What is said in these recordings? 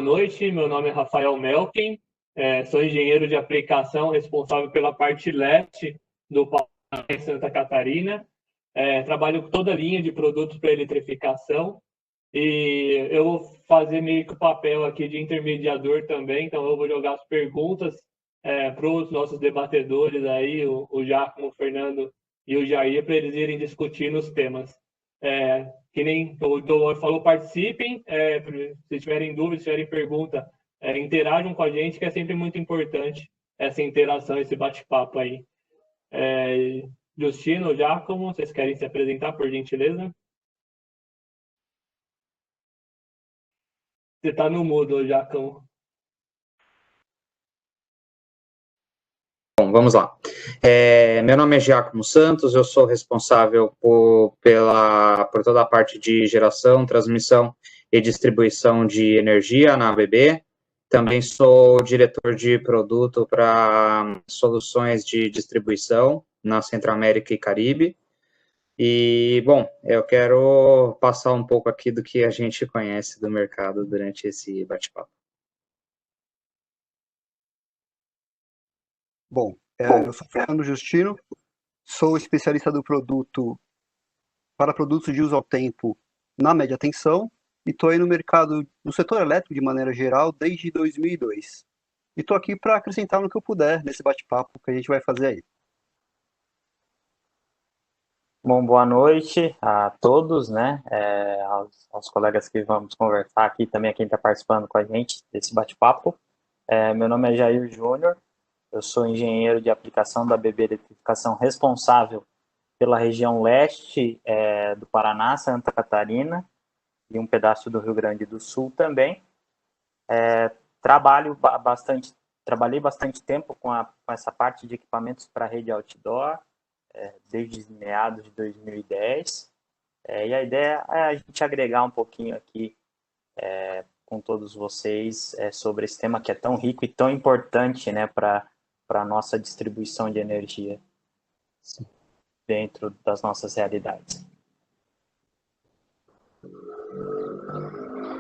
noite, meu nome é Rafael Melkin, sou engenheiro de aplicação responsável pela parte leste do Paraná em Santa Catarina. Trabalho com toda a linha de produtos para eletrificação e eu vou fazer meio que o papel aqui de intermediador também, então eu vou jogar as perguntas para os nossos debatedores aí, o Giacomo, o Fernando e o Jair, para eles irem discutindo os temas. Que nem o Doutor falou, participem, se tiverem dúvidas, se tiverem pergunta, interajam com a gente, que é sempre muito importante essa interação, esse bate-papo aí. Justino, Giacomo, vocês querem se apresentar, por gentileza? Você está no mudo, Giacomo. Bom, vamos lá. Meu nome é Giacomo Santos, eu sou responsável por toda a parte de geração, transmissão e distribuição de energia na ABB. Também sou diretor de produto para soluções de distribuição na Centro-América e Caribe. E, bom, eu quero passar um pouco aqui do que a gente conhece do mercado durante esse bate-papo. Bom, eu sou Fernando Justino, sou especialista do produto para produtos de uso ao tempo na média tensão e estou aí no mercado, no setor elétrico de maneira geral, desde 2002. E estou aqui para acrescentar no que eu puder nesse bate-papo que a gente vai fazer aí. Bom, boa noite a todos, né, aos colegas que vamos conversar aqui, também a quem está participando com a gente desse bate-papo. Meu nome é Jair Júnior, eu sou engenheiro de aplicação da ABB Eletrificação, responsável pela região leste do Paraná, Santa Catarina, e um pedaço do Rio Grande do Sul também. Trabalhei bastante tempo com essa parte de equipamentos para rede outdoor, desde meados de 2010, e a ideia é a gente agregar um pouquinho aqui com todos vocês sobre esse tema que é tão rico e tão importante, né, para a nossa distribuição de energia dentro das nossas realidades.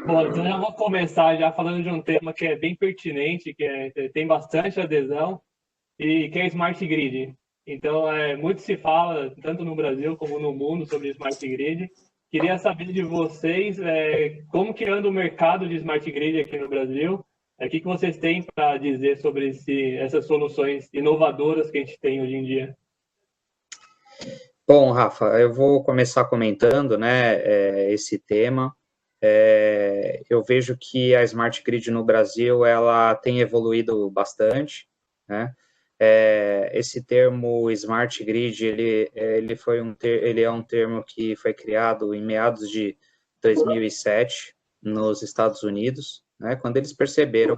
Bom, então já vou começar já falando de um tema que é bem pertinente, que tem bastante adesão, e que é Smart Grid. Então, muito se fala, tanto no Brasil como no mundo, sobre Smart Grid. Queria saber de vocês como que anda o mercado de Smart Grid aqui no Brasil. O que vocês têm para dizer sobre essas soluções inovadoras que a gente tem hoje em dia? Bom, Rafa, eu vou começar comentando, né, esse tema. Eu vejo que a Smart Grid no Brasil, ela tem evoluído bastante, né? Esse termo Smart Grid, ele é um termo que foi criado em meados de 2007 nos Estados Unidos, né, quando eles perceberam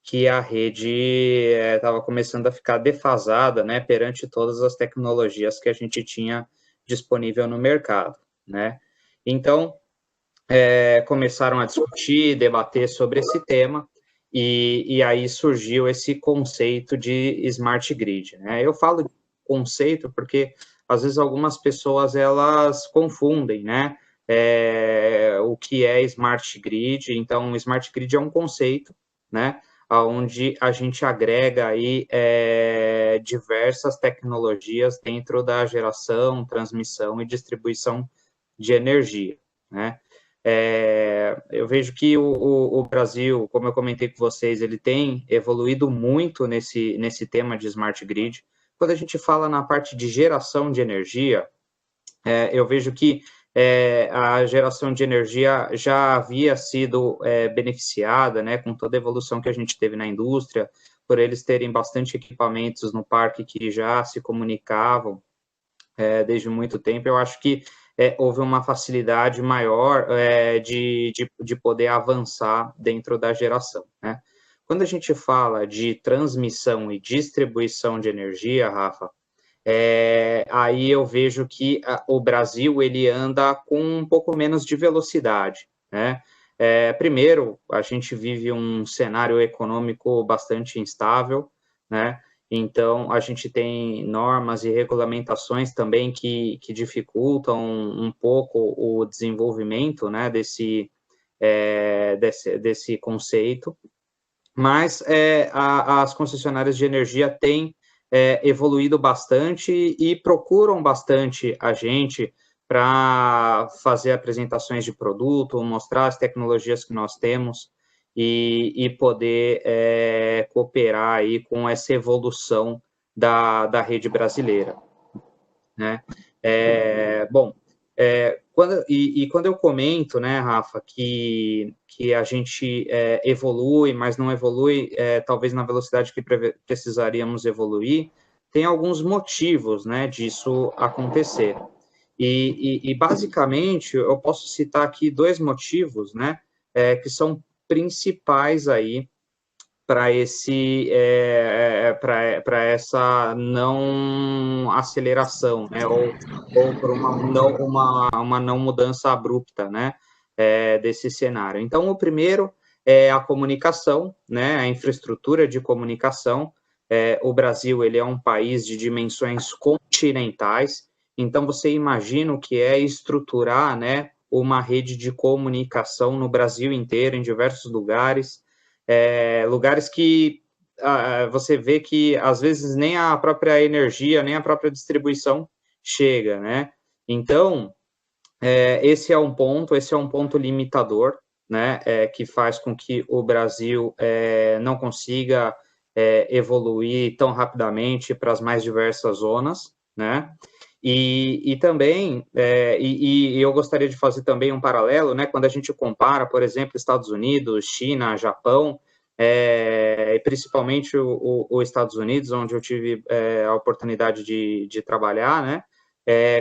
que a rede estava começando a ficar defasada, né, perante todas as tecnologias que a gente tinha disponível no mercado, né? Então, começaram a discutir, debater sobre esse tema, e aí surgiu esse conceito de Smart Grid, né? Eu falo conceito porque, às vezes, algumas pessoas, elas confundem, né, o que é Smart Grid. Então, Smart Grid é um conceito, né, onde a gente agrega aí diversas tecnologias dentro da geração, transmissão e distribuição de energia, né? Eu vejo que o Brasil, como eu comentei com vocês, ele tem evoluído muito nesse tema de Smart Grid. Quando a gente fala na parte de geração de energia, eu vejo que a geração de energia já havia sido beneficiada, né, com toda a evolução que a gente teve na indústria, por eles terem bastante equipamentos no parque que já se comunicavam desde muito tempo. Eu acho que houve uma facilidade maior de poder avançar dentro da geração, né? Quando a gente fala de transmissão e distribuição de energia, Rafa, aí eu vejo que o Brasil, ele anda com um pouco menos de velocidade, né? Primeiro, a gente vive um cenário econômico bastante instável, né? Então, a gente tem normas e regulamentações também que dificultam um pouco o desenvolvimento, né, desse conceito, mas as concessionárias de energia têm evoluído bastante e procuram bastante a gente para fazer apresentações de produto, mostrar as tecnologias que nós temos e poder cooperar aí com essa evolução da rede brasileira, né? Quando eu comento, né, Rafa, que a gente evolui, mas não evolui talvez na velocidade que precisaríamos evoluir, tem alguns motivos, né, disso acontecer. E basicamente, eu posso citar aqui 2 motivos, né, que são principais aí para essa não aceleração, né, ou por uma não mudança abrupta, né, desse cenário. Então, o primeiro é a comunicação, né, a infraestrutura de comunicação. O Brasil, ele é um país de dimensões continentais, então você imagina o que é estruturar, né, uma rede de comunicação no Brasil inteiro, em diversos lugares, lugares que você vê que, às vezes, nem a própria energia, nem a própria distribuição chega, né? Então, esse é um ponto limitador, né, que faz com que o Brasil não consiga evoluir tão rapidamente para as mais diversas zonas, né? E também, eu gostaria de fazer também um paralelo, né, quando a gente compara, por exemplo, Estados Unidos, China, Japão, principalmente os Estados Unidos, onde eu tive a oportunidade de trabalhar, né,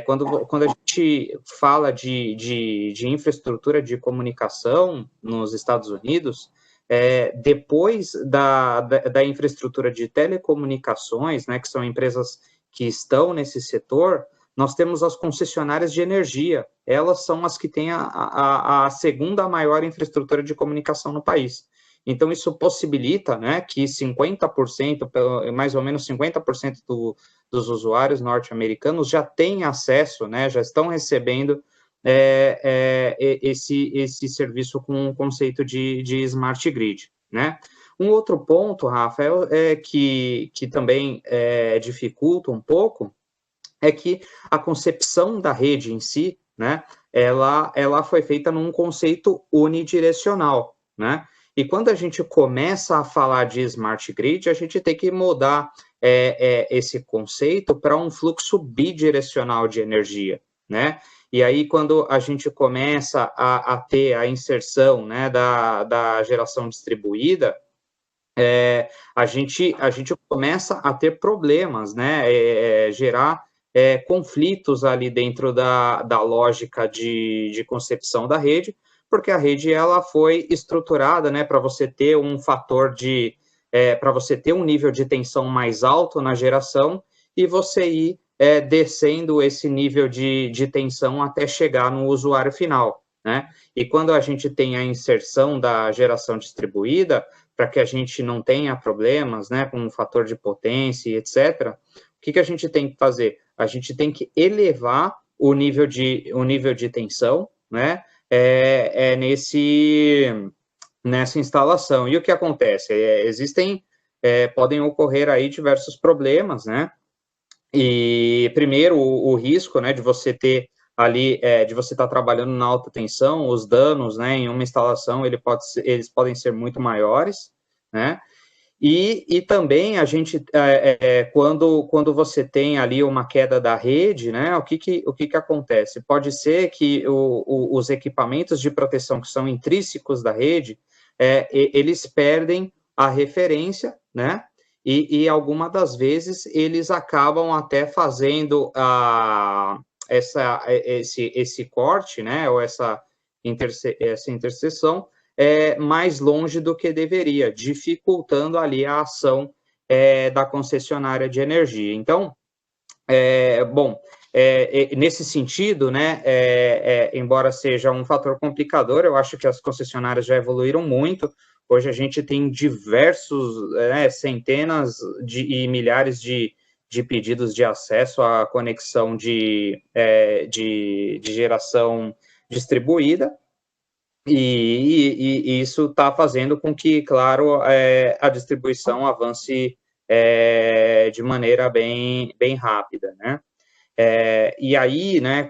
quando a gente fala de infraestrutura de comunicação nos Estados Unidos, depois da infraestrutura de telecomunicações, né, que são empresas que estão nesse setor, nós temos as concessionárias de energia. Elas são as que têm a segunda maior infraestrutura de comunicação no país. Então, isso possibilita, né, que 50%, mais ou menos 50% dos usuários norte-americanos já têm acesso, né, já estão recebendo esse serviço com o conceito de smart grid, né? Um outro ponto, Rafael, que também dificulta um pouco, é que a concepção da rede em si, né, ela foi feita num conceito unidirecional, né? E quando a gente começa a falar de smart grid, a gente tem que mudar esse conceito para um fluxo bidirecional de energia, né? E aí, quando a gente começa a ter a inserção, né, da geração distribuída, a gente começa a ter problemas, né, gerar conflitos ali dentro da lógica de concepção da rede, porque a rede ela foi estruturada, né, para você ter um fator para você ter um nível de tensão mais alto na geração e você ir descendo esse nível de tensão até chegar no usuário final, né? E quando a gente tem a inserção da geração distribuída, para que a gente não tenha problemas, né, com o fator de potência, etc., o que a gente tem que fazer? A gente tem que elevar o nível de tensão, né, nessa instalação. E o que acontece? Podem ocorrer aí diversos problemas, né, e primeiro o risco, né, de você ter ali, de você estar trabalhando na alta tensão, os danos, né, em uma instalação, eles podem ser muito maiores, né, e também a gente, quando você tem ali uma queda da rede, né, o que acontece? Pode ser que os equipamentos de proteção que são intrínsecos da rede, eles perdem a referência, né, e algumas das vezes eles acabam até fazendo esse corte, né, ou essa interseção mais longe do que deveria, dificultando ali a ação da concessionária de energia. Então, nesse sentido, né, embora seja um fator complicador, eu acho que as concessionárias já evoluíram muito. Hoje a gente tem diversos, centenas e milhares de pedidos de acesso à conexão de geração distribuída, E isso está fazendo com que, claro, a distribuição avance de maneira bem rápida, né? E aí, né,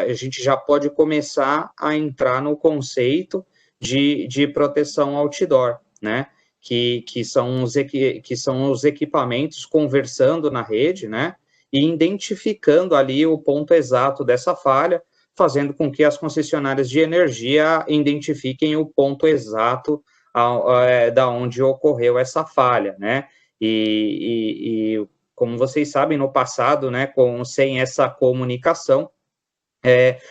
a gente já pode começar a entrar no conceito de proteção outdoor, né? Que são os equipamentos conversando na rede, né? E identificando ali o ponto exato dessa falha, fazendo com que as concessionárias de energia identifiquem o ponto exato da onde ocorreu essa falha, né? E como vocês sabem, no passado, né, sem essa comunicação,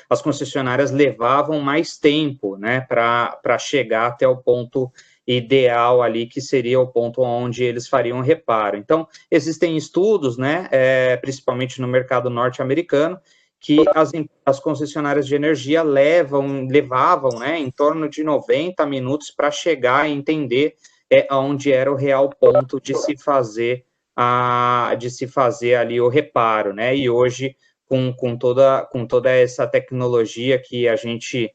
as concessionárias levavam mais tempo, né, para chegar até o ponto ideal ali, que seria o ponto onde eles fariam reparo. Então, existem estudos, né, principalmente no mercado norte-americano, que as concessionárias de energia levavam, né, em torno de 90 minutos para chegar e entender onde era o real ponto de se fazer ali o reparo, né? E hoje, com toda essa tecnologia que a gente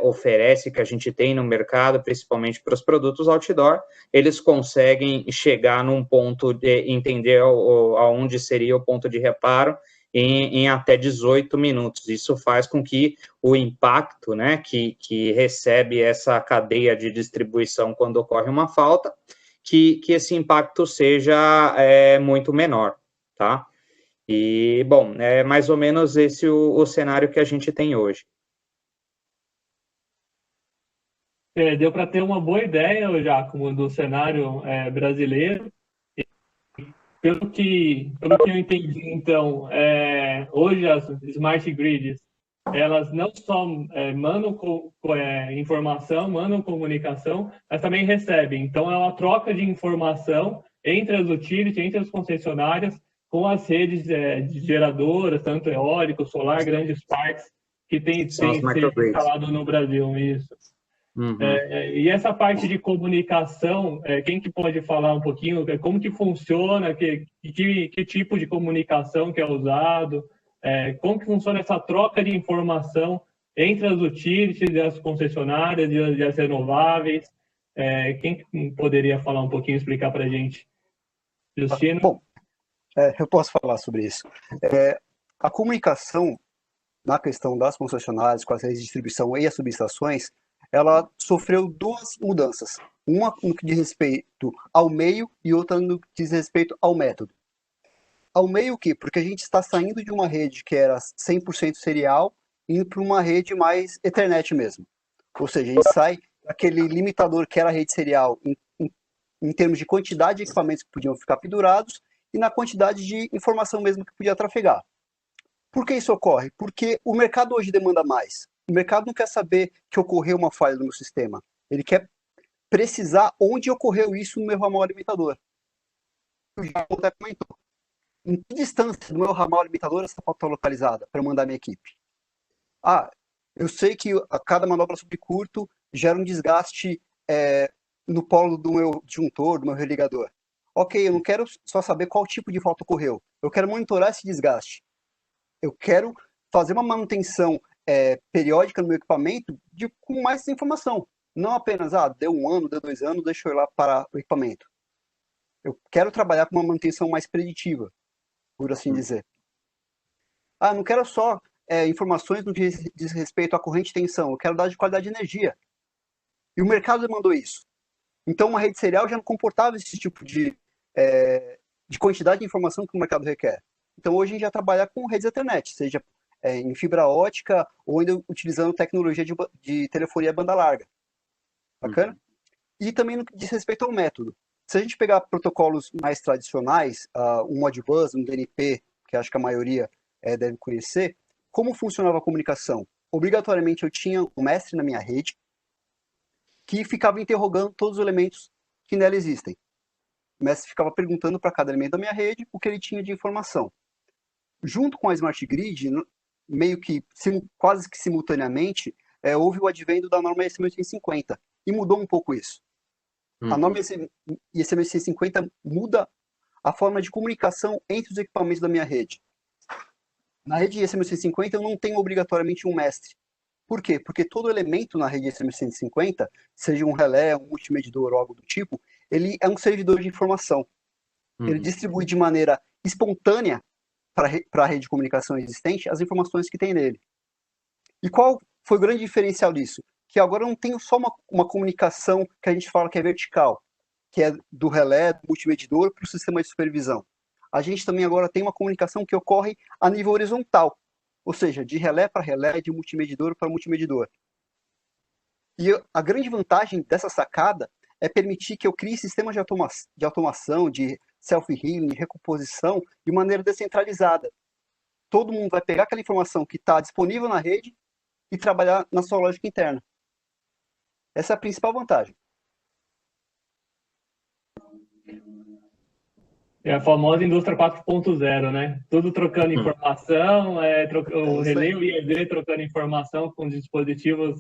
oferece, que a gente tem no mercado, principalmente para os produtos outdoor, eles conseguem chegar num ponto de entender aonde seria o ponto de reparo em até 18 minutos. Isso faz com que o impacto, né, que recebe essa cadeia de distribuição quando ocorre uma falta, que esse impacto seja muito menor, tá? E, bom, é mais ou menos esse o cenário que a gente tem hoje. Deu para ter uma boa ideia, Giacomo, do cenário brasileiro. Pelo que eu entendi, então, hoje as smart grids, elas não só mandam informação, mandam comunicação, mas também recebem. Então, é uma troca de informação entre as utilities, entre as concessionárias, com as redes de geradoras, tanto eólico, solar, grandes parques, que tem sido instalado no Brasil, isso. Uhum. E essa parte de comunicação, quem que pode falar um pouquinho, como que funciona, que tipo de comunicação que é usado, como que funciona essa troca de informação entre as utilities e as concessionárias e as renováveis? Quem poderia falar um pouquinho, explicar para a gente? Justino? Bom, eu posso falar sobre isso. A comunicação na questão das concessionárias com as redes de distribuição e as subestações, ela sofreu duas mudanças. Uma no que diz respeito ao meio e outra no que diz respeito ao método. Ao meio o quê? Porque a gente está saindo de uma rede que era 100% serial indo para uma rede mais Ethernet mesmo. Ou seja, a gente sai daquele limitador que era a rede serial em termos de quantidade de equipamentos que podiam ficar pendurados e na quantidade de informação mesmo que podia trafegar. Por que isso ocorre? Porque o mercado hoje demanda mais. O mercado não quer saber que ocorreu uma falha no meu sistema. Ele quer precisar onde ocorreu isso no meu ramal alimentador. O Jaco até comentou. Em que distância do meu ramal alimentador essa falta está localizada para eu mandar minha equipe? Eu sei que a cada manobra sobre curto gera um desgaste no polo do meu disjuntor, do meu religador. Ok, eu não quero só saber qual tipo de falta ocorreu. Eu quero monitorar esse desgaste. Eu quero fazer uma manutenção periódica no meu equipamento com mais informação. Não apenas, deu 1 ano, deu 2 anos, deixa eu ir lá para o equipamento. Eu quero trabalhar com uma manutenção mais preditiva, por assim dizer. Não quero só informações no que diz respeito à corrente de tensão, eu quero dar de qualidade de energia. E o mercado demandou isso. Então, uma rede serial já não comportava esse tipo de quantidade de informação que o mercado requer. Então, hoje a gente já trabalha com redes Ethernet, seja em fibra ótica ou ainda utilizando tecnologia de telefonia banda larga. Bacana? E também no que diz respeito ao método. Se a gente pegar protocolos mais tradicionais, um Modbus, um DNP, que acho que a maioria deve conhecer, como funcionava a comunicação? Obrigatoriamente eu tinha um mestre na minha rede que ficava interrogando todos os elementos que nela existem. O mestre ficava perguntando para cada elemento da minha rede o que ele tinha de informação. Junto com a Smart Grid, meio que quase que simultaneamente, houve o advento da norma IEC 1850 e mudou um pouco isso. A norma IEC 1850 muda a forma de comunicação entre os equipamentos da minha rede. Na rede IEC 1850 eu não tenho obrigatoriamente um mestre. Por quê? Porque todo elemento na rede SM150, seja um relé, um multimedidor ou algo do tipo, ele é um servidor de informação. Ele distribui de maneira espontânea para a rede de comunicação existente as informações que tem nele. E qual foi o grande diferencial disso? Que agora eu não tenho só uma comunicação que a gente fala que é vertical, que é do relé, do multimedidor para o sistema de supervisão. A gente também agora tem uma comunicação que ocorre a nível horizontal, ou seja, de relé para relé, de multimedidor para multimedidor. E a grande vantagem dessa sacada é permitir que eu crie sistemas de automação, de self-healing, de recomposição, de maneira descentralizada. Todo mundo vai pegar aquela informação que está disponível na rede e trabalhar na sua lógica interna. Essa é a principal vantagem. É a famosa indústria 4.0, né? Tudo trocando informação, o relé e o IED trocando informação com dispositivos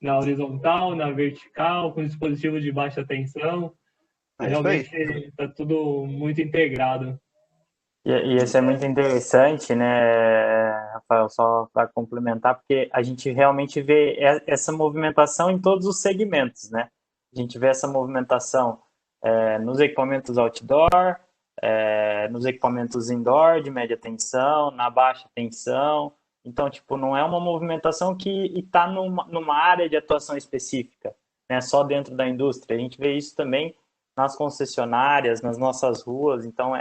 na horizontal, na vertical, com dispositivos de baixa tensão. Realmente está tudo muito integrado. E isso é muito interessante, né, Rafael, só para complementar, porque a gente realmente vê essa movimentação em todos os segmentos, né? A gente vê essa movimentação nos equipamentos outdoor, nos equipamentos indoor de média tensão, na baixa tensão. Então, tipo, não é uma movimentação que está numa área de atuação específica, né, só dentro da indústria. A gente vê isso também nas concessionárias, nas nossas ruas. Então,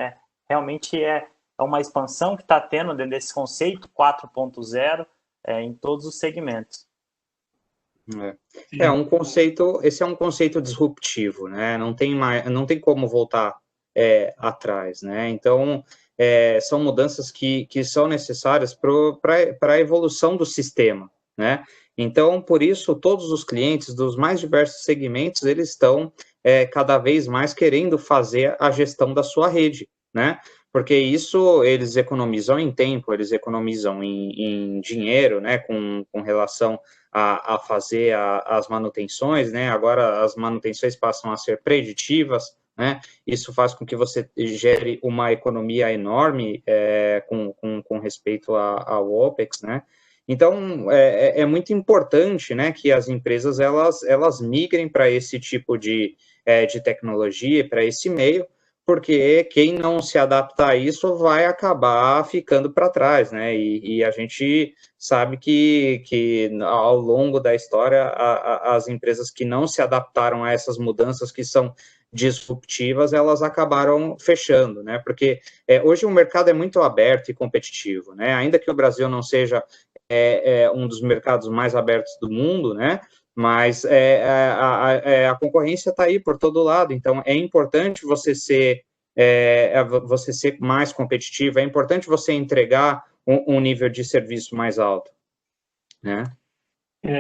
realmente é uma expansão que está tendo dentro desse conceito 4.0 em todos os segmentos. Esse é um conceito disruptivo, né? Não tem como voltar atrás, né? Então, são mudanças que são necessárias para a evolução do sistema, né? Então, por isso, todos os clientes dos mais diversos segmentos, eles estão cada vez mais querendo fazer a gestão da sua rede, né? Porque isso eles economizam em tempo, eles economizam em dinheiro, né? Com relação a fazer as manutenções, né? Agora as manutenções passam a ser preditivas, né? Isso faz com que você gere uma economia enorme com respeito ao OPEX, né? Então, é muito importante, né, que as empresas, elas migrem para esse tipo de tecnologia, para esse meio, porque quem não se adaptar a isso vai acabar ficando para trás, né, e a gente sabe que ao longo da história, as empresas que não se adaptaram a essas mudanças que são disruptivas, elas acabaram fechando, né, porque hoje o mercado é muito aberto e competitivo, né, ainda que o Brasil não seja um dos mercados mais abertos do mundo, né? Mas a concorrência está aí por todo lado, então é importante você ser mais competitivo, é importante você entregar um nível de serviço mais alto, né?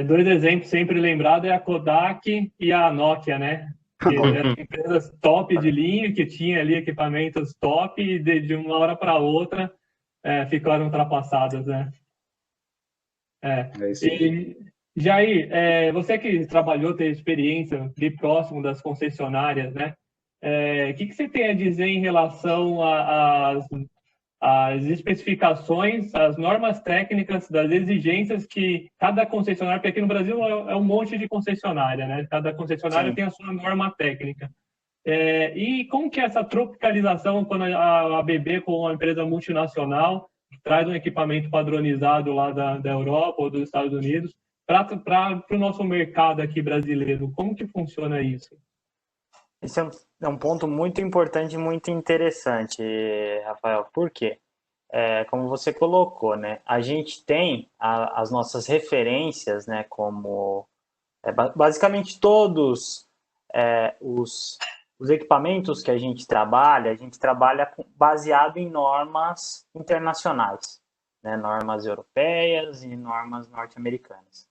Dois exemplos sempre lembrados é a Kodak e a Nokia, né? Que eram empresas top de linha, que tinham ali equipamentos top e de uma hora para outra ficaram ultrapassadas, né? E, Jair, você que trabalhou, teve experiência de próximo das concessionárias, né? O que você tem a dizer em relação às especificações, às normas técnicas, das exigências que cada concessionária, porque aqui no Brasil é um monte de concessionária, né? Cada concessionária tem a sua norma técnica. E como que é essa tropicalização quando a ABB, com uma empresa multinacional, traz um equipamento padronizado lá da Europa ou dos Estados Unidos para o nosso mercado aqui brasileiro? Como que funciona isso? Esse é um ponto muito importante e muito interessante, Rafael. Por quê? Como você colocou, né? A gente tem as nossas referências, né? Como basicamente todos os equipamentos que a gente trabalha baseado em normas internacionais, né? Normas europeias e normas norte-americanas.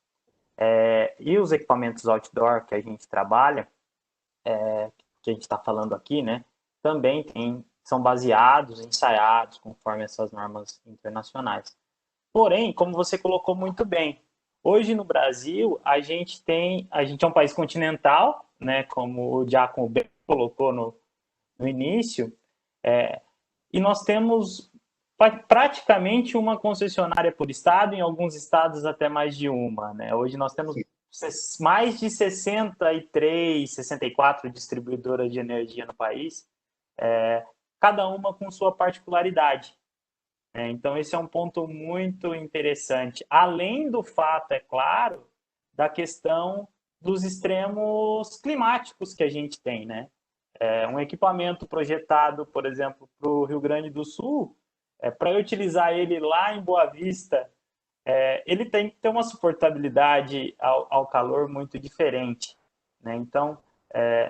E os equipamentos outdoor que a gente trabalha, que a gente está falando aqui, né? Também são baseados, ensaiados conforme essas normas internacionais. Porém, como você colocou muito bem, hoje no Brasil a gente é um país continental, né? Como o Giacomo bem colocou no início, e nós temos praticamente uma concessionária por estado, em alguns estados até mais de uma, né? Hoje nós temos mais de 63, 64 distribuidoras de energia no país, cada uma com sua particularidade. Então, esse é um ponto muito interessante. Além do fato, é claro, da questão dos extremos climáticos que a gente tem, né? Um equipamento projetado, por exemplo, para o Rio Grande do Sul, para eu utilizar ele lá em Boa Vista, ele tem que ter uma suportabilidade ao calor muito diferente, né? Então,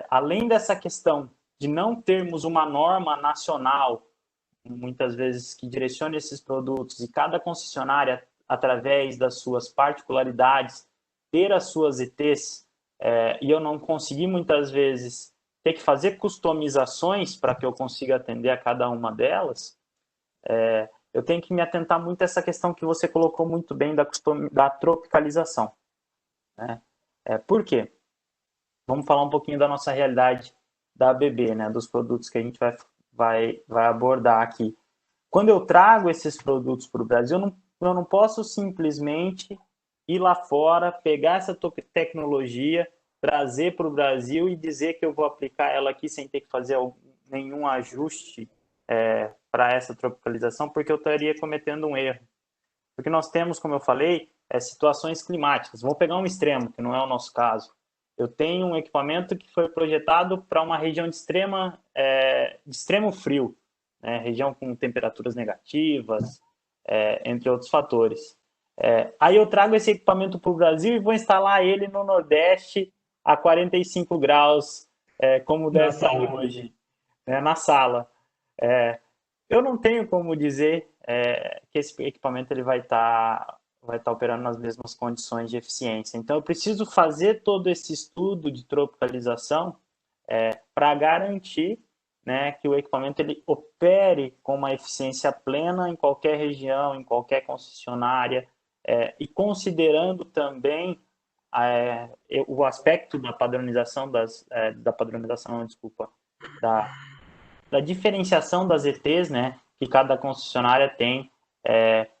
além dessa questão de não termos uma norma nacional, muitas vezes, que direcione esses produtos, e cada concessionária, através das suas particularidades, ter as suas ETs, e eu não consegui, muitas vezes, ter que fazer customizações para que eu consiga atender a cada uma delas, eu tenho que me atentar muito a essa questão que você colocou muito bem da tropicalização, né? Por quê? Vamos falar um pouquinho da nossa realidade da ABB, né? Dos produtos que a gente vai abordar aqui. Quando eu trago esses produtos para o Brasil, eu não posso simplesmente ir lá fora, pegar essa tecnologia, trazer para o Brasil e dizer que eu vou aplicar ela aqui sem ter que fazer nenhum ajuste para essa tropicalização, porque eu estaria cometendo um erro. Porque nós temos, como eu falei, situações climáticas. Vou pegar um extremo, que não é o nosso caso. Eu tenho um equipamento que foi projetado para uma região de extremo frio, né? Região com temperaturas negativas, entre outros fatores. Aí eu trago esse equipamento para o Brasil e vou instalar ele no Nordeste a 45 graus, como deve estar hoje, né, na sala. Eu não tenho como dizer que esse equipamento ele vai estar operando nas mesmas condições de eficiência. Então, eu preciso fazer todo esse estudo de tropicalização para garantir, né, que o equipamento ele opere com uma eficiência plena em qualquer região, em qualquer concessionária, e considerando também o aspecto da padronização da diferenciação das ETs, né, que cada concessionária tem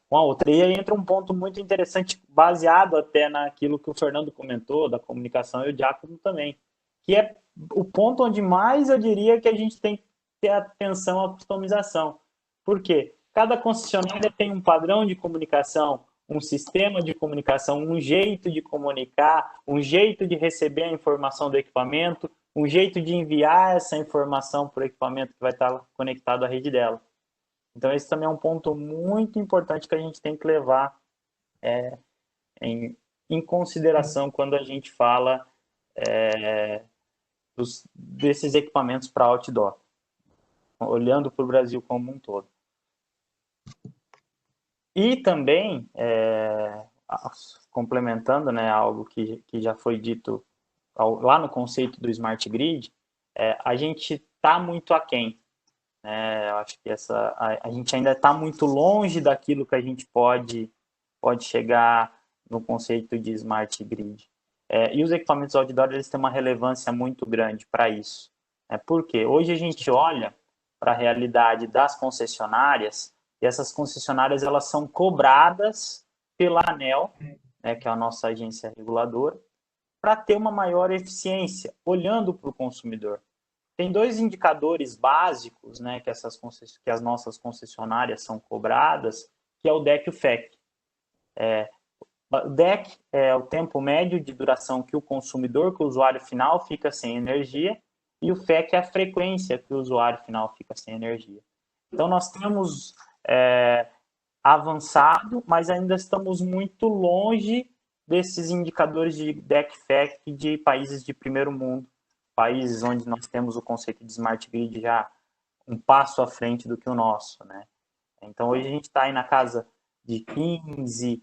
com a outra. E aí entra um ponto muito interessante, baseado até naquilo que o Fernando comentou, da comunicação, e o Giacomo também, que é o ponto onde mais eu diria que a gente tem que ter atenção à customização. Por quê? Cada concessionária tem um padrão de comunicação, um sistema de comunicação, um jeito de comunicar, um jeito de receber a informação do equipamento, um jeito de enviar essa informação para o equipamento que vai estar conectado à rede dela. Então, esse também é um ponto muito importante que a gente tem que levar em consideração quando a gente fala desses equipamentos para outdoor, olhando para o Brasil como um todo. E também, complementando, né, algo que já foi dito lá no conceito do Smart Grid, a gente está muito aquém. Eu acho que a gente ainda está muito longe daquilo que a gente pode chegar no conceito de Smart Grid. E os equipamentos outdoor, eles têm uma relevância muito grande para isso. Por quê? Hoje a gente olha para a realidade das concessionárias, e essas concessionárias elas são cobradas pela ANEEL, né, que é a nossa agência reguladora, para ter uma maior eficiência, olhando para o consumidor. Tem dois indicadores básicos, né, que as nossas concessionárias são cobradas, que é o DEC e o FEC. O DEC é o tempo médio de duração que o consumidor, que o usuário final, fica sem energia, e o FEC é a frequência que o usuário final fica sem energia. Então, nós temos avançado, mas ainda estamos muito longe desses indicadores de DEC e FEC de países de primeiro mundo, países onde nós temos o conceito de Smart Grid já um passo à frente do que o nosso, né? Então, hoje a gente está aí na casa de 15,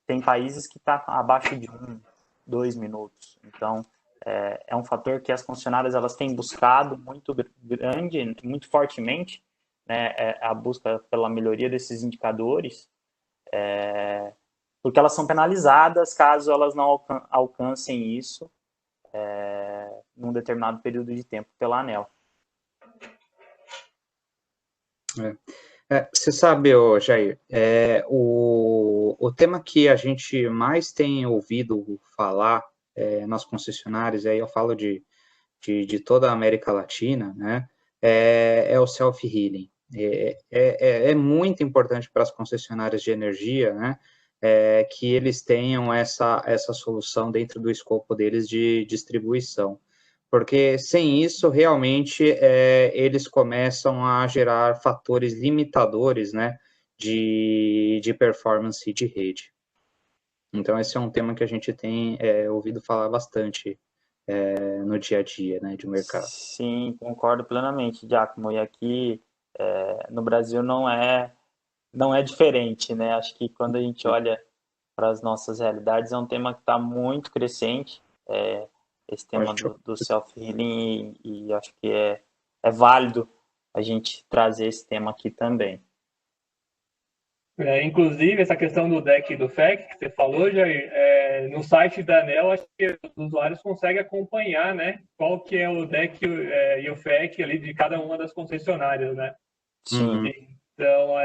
tem países que está abaixo de 2 minutos. Então, é um fator que as concessionárias elas têm buscado muito grande, muito fortemente, né, a busca pela melhoria desses indicadores, porque elas são penalizadas caso elas não alcancem isso num determinado período de tempo pela ANEEL. Você sabe, Jair, o tema que a gente mais tem ouvido falar nas concessionárias, aí eu falo de toda a América Latina, né, é o self-healing. É muito importante para as concessionárias de energia, né, que eles tenham essa solução dentro do escopo deles de distribuição. Porque sem isso, realmente, eles começam a gerar fatores limitadores, né, de performance de rede. Então, esse é um tema que a gente tem ouvido falar bastante no dia a dia, né, de mercado. Sim, concordo plenamente, Giacomo. E aqui no Brasil não é diferente, né? Acho que quando a gente olha para as nossas realidades, é um tema que está muito crescente, esse tema do self-healing, e acho que é válido a gente trazer esse tema aqui também. Inclusive, essa questão do DEC e do FEC que você falou, Jair, no site da ANEEL, acho que os usuários conseguem acompanhar, né, qual que é o DEC e o FEC ali de cada uma das concessionárias, né? Sim. Então,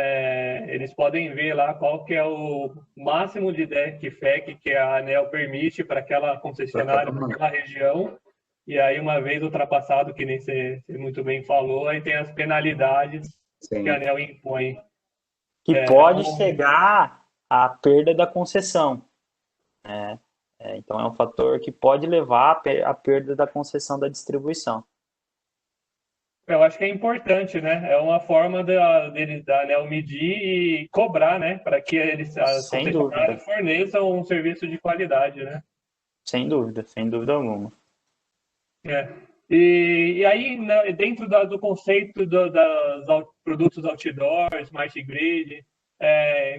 eles podem ver lá qual que é o máximo de DEC e FEC que a ANEEL permite para aquela concessionária, para aquela região, e aí, uma vez ultrapassado, que nem você muito bem falou, aí tem as penalidades que a ANEEL impõe. Que pode chegar à perda da concessão, né? Então, é um fator que pode levar à perda da concessão da distribuição. Eu acho que é importante, né? É uma forma da ANEEL medir e cobrar, né? Para que as concessionárias forneçam um serviço de qualidade, né? Sem dúvida alguma. E aí, dentro do conceito dos produtos outdoor, smart grid,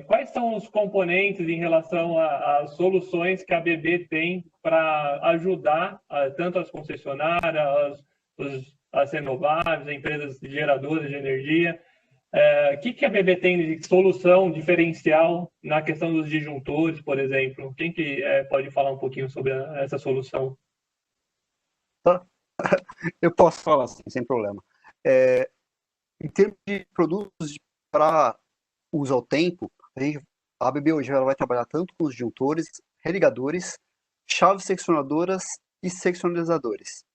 quais são os componentes em relação às soluções que a BB tem para ajudar tanto as concessionárias, as renováveis, as empresas geradoras de energia? O que a BB tem de solução diferencial na questão dos disjuntores, por exemplo? Quem que pode falar um pouquinho sobre essa solução? Eu posso falar assim, sem problema. Em termos de produtos para uso ao tempo, a ABB hoje ela vai trabalhar tanto com os disjuntores, religadores, chaves seccionadoras e seccionalizadores.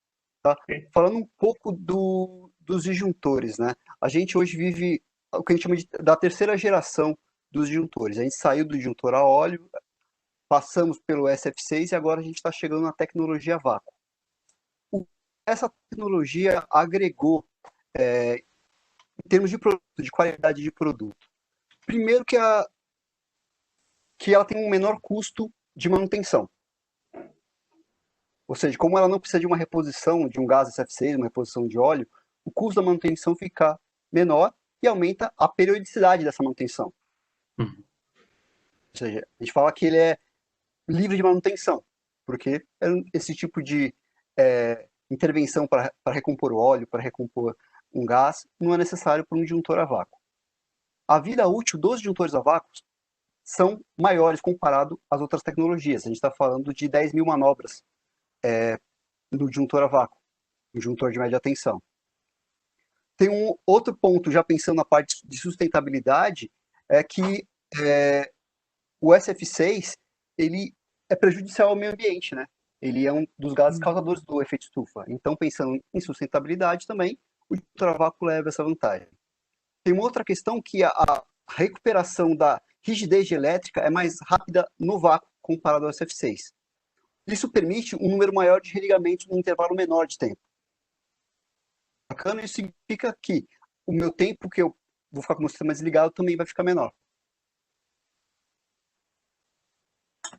Tá? Falando um pouco dos disjuntores, né? A gente hoje vive o que a gente chama da terceira geração dos disjuntores. A gente saiu do disjuntor a óleo, passamos pelo SF6 e agora a gente está chegando na tecnologia vácuo. Essa tecnologia agregou em termos de produto, de qualidade de produto. Primeiro que ela tem um menor custo de manutenção. Ou seja, como ela não precisa de uma reposição de um gás SF6, uma reposição de óleo, o custo da manutenção fica menor e aumenta a periodicidade dessa manutenção. Ou seja, a gente fala que ele é livre de manutenção, porque esse tipo de intervenção para recompor o óleo, para recompor um gás, não é necessário para um disjuntor a vácuo. A vida útil dos disjuntores a vácuo são maiores comparado às outras tecnologias. A gente está falando de 10 mil manobras no disjuntor a vácuo, no disjuntor de média tensão. Tem um outro ponto, já pensando na parte de sustentabilidade, é que o SF6 ele é prejudicial ao meio ambiente, né? Ele é um dos gases causadores do efeito estufa. Então, pensando em sustentabilidade também, o disjuntor a vácuo leva essa vantagem. Tem uma outra questão que a recuperação da rigidez elétrica é mais rápida no vácuo comparado ao SF6. Isso permite um número maior de religamentos num intervalo menor de tempo. Bacana, isso significa que o meu tempo que eu vou ficar com o sistema desligado também vai ficar menor.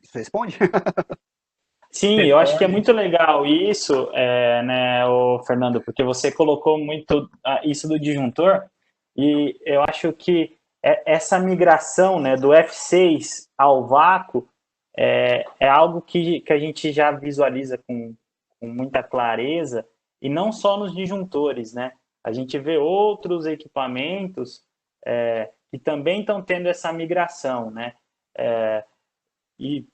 Isso responde? Sim, eu acho que é muito legal isso, né, Fernando, porque você colocou muito isso do disjuntor, e eu acho que essa migração, né, do F6 ao vácuo é algo que a gente já visualiza com muita clareza, e não só nos disjuntores, né? A gente vê outros equipamentos que também estão tendo essa migração, né? E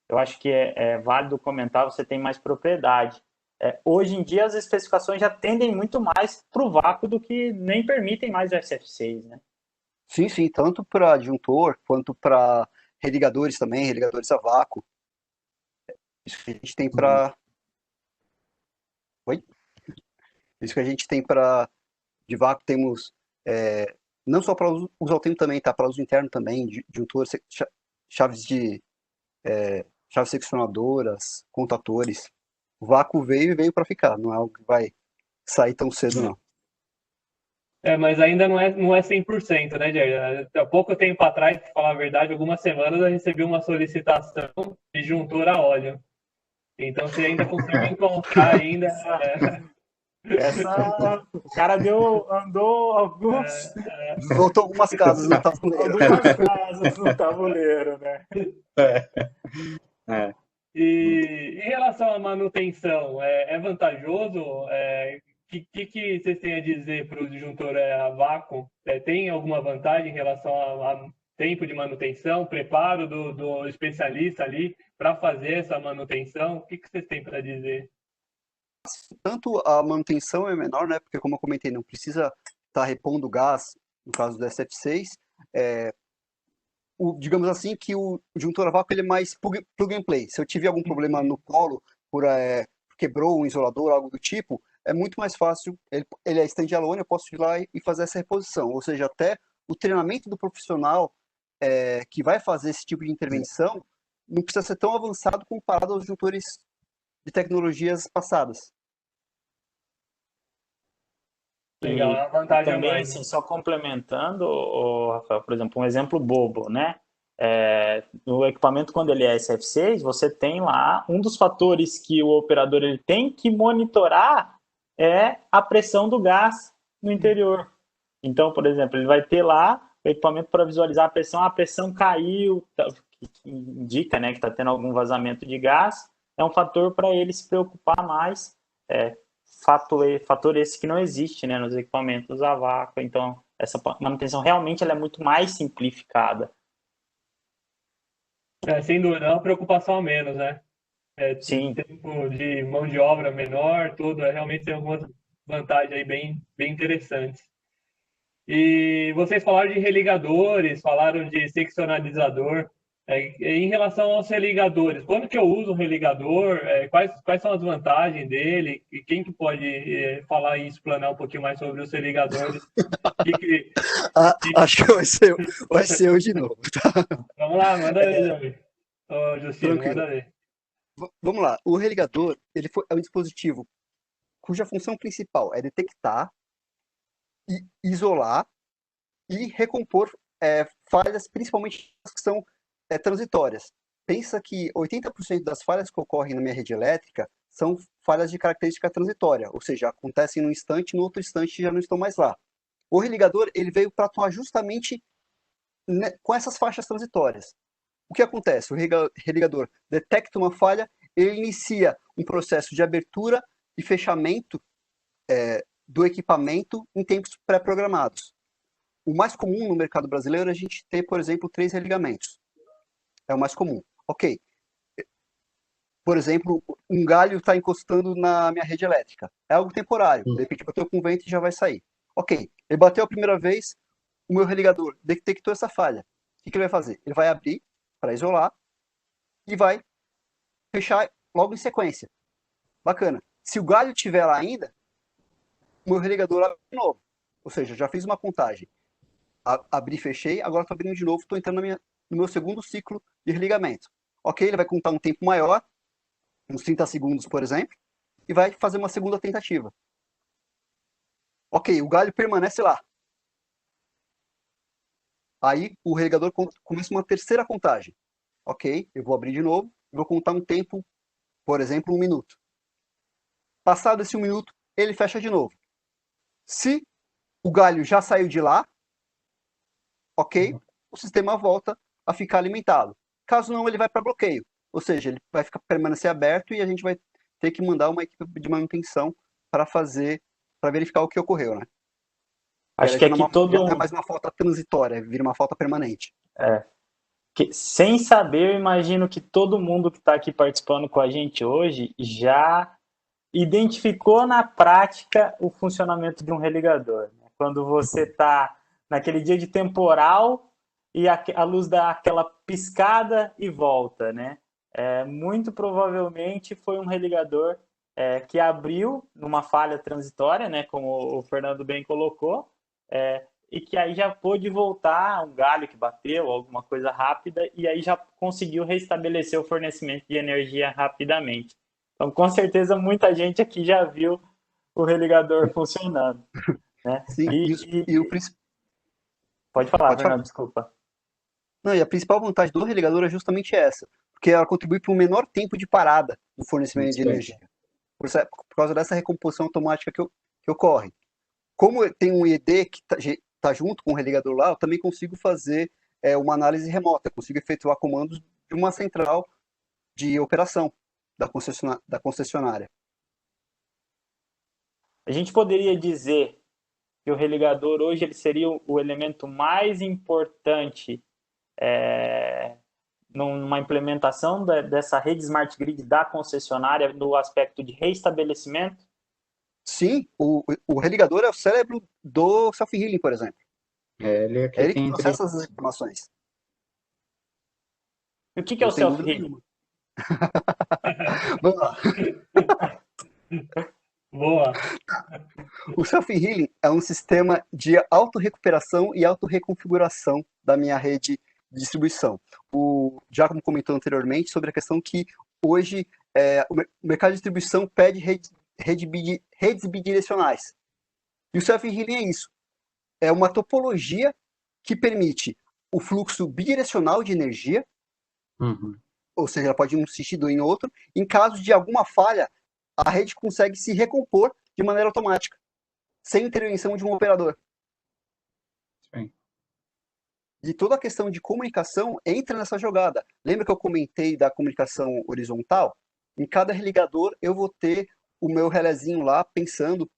eu acho que é válido comentar, você tem mais propriedade. Hoje em dia, as especificações já tendem muito mais para o vácuo do que nem permitem mais o SF6, né? Sim, sim, tanto para adjuntor quanto para religadores também, religadores a vácuo. Isso que a gente tem para. Oi? Isso que a gente tem para. De vácuo temos. Não só para uso ao tempo também, tá? Para uso interno também, adjuntor, chaves de. Chaves seccionadoras, contatores. O vácuo veio e veio para ficar, não é algo que vai sair tão cedo, não. Mas ainda não é 100%, né, Jair? Há pouco tempo atrás, para falar a verdade, algumas semanas eu recebi uma solicitação de juntor a óleo. Então, você ainda conseguiu encontrar ainda. O cara andou Voltou algumas casas no tabuleiro. algumas casas no tabuleiro, né? E em relação à manutenção, é vantajoso? Que vocês têm a dizer para o disjuntor a vácuo? Tem alguma vantagem em relação a tempo de manutenção, preparo do especialista ali para fazer essa manutenção? O que vocês têm para dizer? Tanto a manutenção é menor, né? Porque, como eu comentei, não precisa estar repondo gás, no caso do SF6. Digamos assim, que o disjuntor a vácuo ele é mais plug and play. Se eu tiver algum problema no colo, quebrou um isolador, algo do tipo, é muito mais fácil. Ele é stand-alone, eu posso ir lá e fazer essa reposição. Ou seja, até o treinamento do profissional que vai fazer esse tipo de intervenção não precisa ser tão avançado comparado aos disjuntores de tecnologias passadas. Legal, é uma vantagem também, a mais. assim, só complementando, Rafael, por exemplo, um exemplo bobo, né? No equipamento, quando ele é SF6, você tem lá um dos fatores que o operador ele tem que monitorar é a pressão do gás no interior. Então, por exemplo, ele vai ter lá o equipamento para visualizar a pressão caiu, que indica, né, que está tendo algum vazamento de gás, é um fator para ele se preocupar mais. Fator esse que não existe, né, nos equipamentos a vácuo. Então, essa manutenção realmente ela é muito mais simplificada. Sem dúvida, é uma preocupação a menos, né? Sim. Tempo de mão de obra menor, tudo, realmente tem algumas vantagens aí bem interessantes. E vocês falaram de religadores, falaram de seccionalizador. Em relação aos religadores, quando que eu uso um religador? Quais são as vantagens dele? E quem que pode falar e explanar um pouquinho mais sobre os religadores? Acho que vai ser eu de novo. Tá? Vamos lá, manda aí, Jair. Justino, Tranquilo. manda aí. Vamos lá. O religador é um dispositivo cuja função principal é detectar, isolar e recompor falhas, principalmente as que são transitórias. Pensa que 80% das falhas que ocorrem na minha rede elétrica são falhas de característica transitória, ou seja, acontecem num instante, no outro instante já não estão mais lá. O religador ele veio para atuar justamente com essas faixas transitórias. O que acontece? O religador detecta uma falha, ele inicia um processo de abertura e fechamento do equipamento em tempos pré-programados. O mais comum no mercado brasileiro é a gente ter, por exemplo, 3 religamentos. É o mais comum. Ok. Por exemplo, um galho está encostando na minha rede elétrica. É algo temporário. De repente bateu com vento e já vai sair. Ok. Ele bateu a primeira vez, o meu religador detectou essa falha. O que ele vai fazer? Ele vai abrir para isolar e vai fechar logo em sequência. Bacana. Se o galho estiver lá ainda, o meu religador abre de novo. Ou seja, já fiz uma contagem. Abri, fechei, agora estou abrindo de novo, estou entrando no meu segundo ciclo de religamento. Ok, ele vai contar um tempo maior, uns 30 segundos, por exemplo, e vai fazer uma segunda tentativa. Ok, o galho permanece lá. Aí o religador começa uma terceira contagem. Ok, eu vou abrir de novo e vou contar um tempo, por exemplo, 1 minuto. Passado esse 1 minuto, ele fecha de novo. Se o galho já saiu de lá, ok, o sistema volta a ficar alimentado. Caso não, ele vai para bloqueio. Ou seja, ele vai permanecer aberto e a gente vai ter que mandar uma equipe de manutenção para verificar o que ocorreu, né? Acho que aqui não é mais uma falta transitória, vira uma falta permanente. Sem saber, eu imagino que todo mundo que está aqui participando com a gente hoje já identificou na prática o funcionamento de um religador. Quando você está naquele dia de temporal e a luz dá aquela piscada e volta, né? Muito provavelmente foi um religador que abriu numa falha transitória, né, como o Fernando bem colocou, e que aí já pôde voltar um galho que bateu, alguma coisa rápida, e aí já conseguiu restabelecer o fornecimento de energia rapidamente. Então, com certeza, muita gente aqui já viu o religador funcionando, né? Sim, Pode falar, Fernando, desculpa. Não, e a principal vantagem do religador é justamente essa, porque ela contribui para um menor tempo de parada no fornecimento de energia, por causa dessa recomposição automática que ocorre. Como tem um IED que está junto com o religador lá, eu também consigo fazer uma análise remota, consigo efetuar comandos de uma central de operação da concessionária. A gente poderia dizer que o religador hoje ele seria o elemento mais importante numa implementação dessa rede Smart Grid da concessionária no aspecto de reestabelecimento? Sim, o religador é o cérebro do self-healing, por exemplo. Ele que processa essas informações. E o que é o self-healing? Vamos lá. Boa. O self-healing é um sistema de autorrecuperação e autorreconfiguração da minha rede de distribuição. O Giacomo comentou anteriormente sobre a questão que hoje o mercado de distribuição pede redes bidirecionais. E o self-healing é isso. É uma topologia que permite o fluxo bidirecional de energia, ou seja, ela pode ir em um sentido ou em outro. Em caso de alguma falha, a rede consegue se recompor de maneira automática, sem intervenção de um operador. Sim. E toda a questão de comunicação entra nessa jogada. Lembra que eu comentei da comunicação horizontal? Em cada religador eu vou ter o meu relézinho lá pensando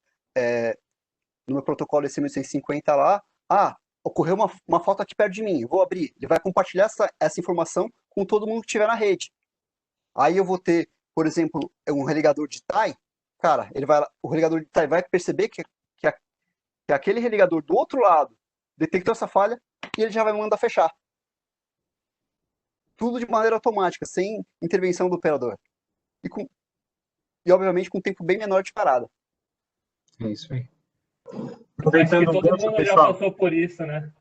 no meu protocolo EC1150 lá, ocorreu uma falta aqui perto de mim, eu vou abrir. Ele vai compartilhar essa informação com todo mundo que estiver na rede. Aí eu vou ter, por exemplo, um religador de tie, cara, o religador de tie vai perceber que aquele religador do outro lado detectou essa falha e ele já vai mandar fechar. Tudo de maneira automática, sem intervenção do operador. E obviamente com um tempo bem menor de parada. É isso aí. Aproveitando o gancho, pessoal, já passou por isso, né?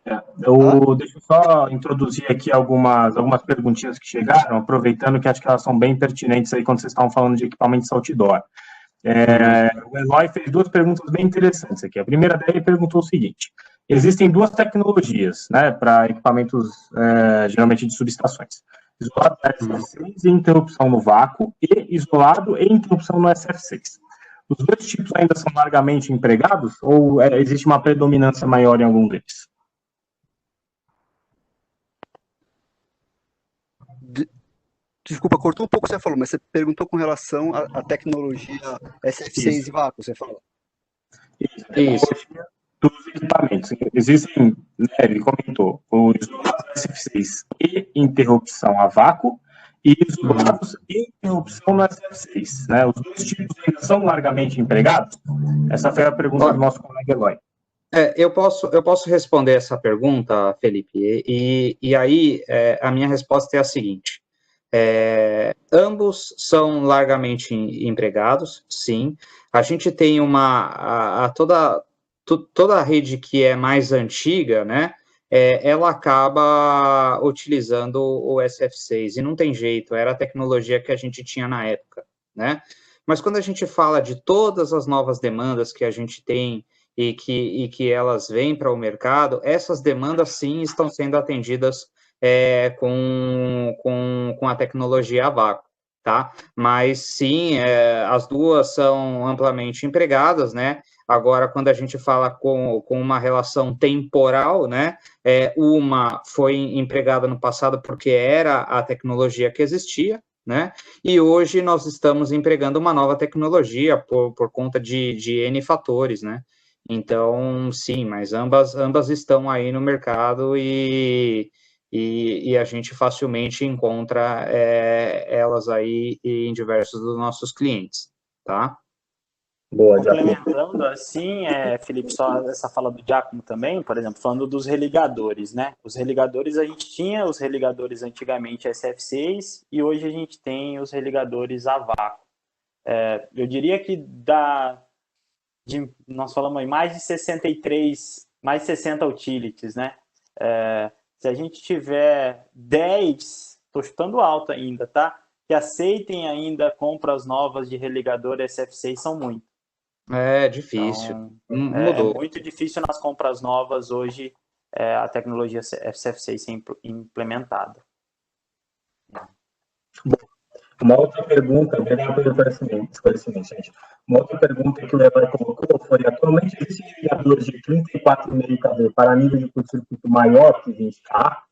Deixa eu só introduzir aqui algumas perguntinhas que chegaram, aproveitando que acho que elas são bem pertinentes aí quando vocês estavam falando de equipamentos outdoor. O Eloy fez duas perguntas bem interessantes aqui. A primeira dele perguntou o seguinte: existem duas tecnologias, né, para equipamentos geralmente de subestações: isolado SF6 e interrupção no vácuo, e isolado e interrupção no SF6. Os dois tipos ainda são largamente empregados ou existe uma predominância maior em algum deles? Desculpa, cortou um pouco o que você falou, mas você perguntou com relação à tecnologia SF6 e vácuo, você falou. Isso. Dos equipamentos. Existem, né, ele comentou, o isolado SF6 e interrupção a vácuo, e isolados e interrupção no SF6. Né? Os dois tipos ainda são largamente empregados? Essa foi a pergunta do nosso colega Eloy. Eu posso responder essa pergunta, Felipe, e aí a minha resposta é a seguinte: ambos são largamente empregados, sim. A gente tem toda a rede que é mais antiga, né, ela acaba utilizando o SF6, e não tem jeito, era a tecnologia que a gente tinha na época, né? Mas quando a gente fala de todas as novas demandas que a gente tem e que elas vêm para o mercado, essas demandas sim estão sendo atendidas com a tecnologia a vácuo, tá? Mas sim, as duas são amplamente empregadas, né? Agora, quando a gente fala com uma relação temporal, né? Uma foi empregada no passado porque era a tecnologia que existia, né? E hoje nós estamos empregando uma nova tecnologia por conta de N fatores, né? Então, sim, mas ambas estão aí no mercado e a gente facilmente encontra elas aí em diversos dos nossos clientes, tá? Boa, Giacomo. Complementando assim, Felipe, só essa fala do Giacomo também, por exemplo, falando dos religadores, né? Os religadores, a gente tinha os religadores antigamente SF6 e hoje a gente tem os religadores a vácuo. Eu diria que nós falamos aí mais de 63, mais de 60 utilities, né? Se a gente tiver 10, estou chutando alto ainda, tá? Que aceitem ainda compras novas de religador SF6 são muito. É difícil. Então, Mudou. é muito difícil nas compras novas hoje a tecnologia SF6 ser implementada. Bom, uma outra pergunta, obrigado pelo esclarecimento, gente. Uma outra pergunta que o Eloy colocou foi: atualmente existem ligadores de 34,5 kV para nível de curto-circuito maior que 20K?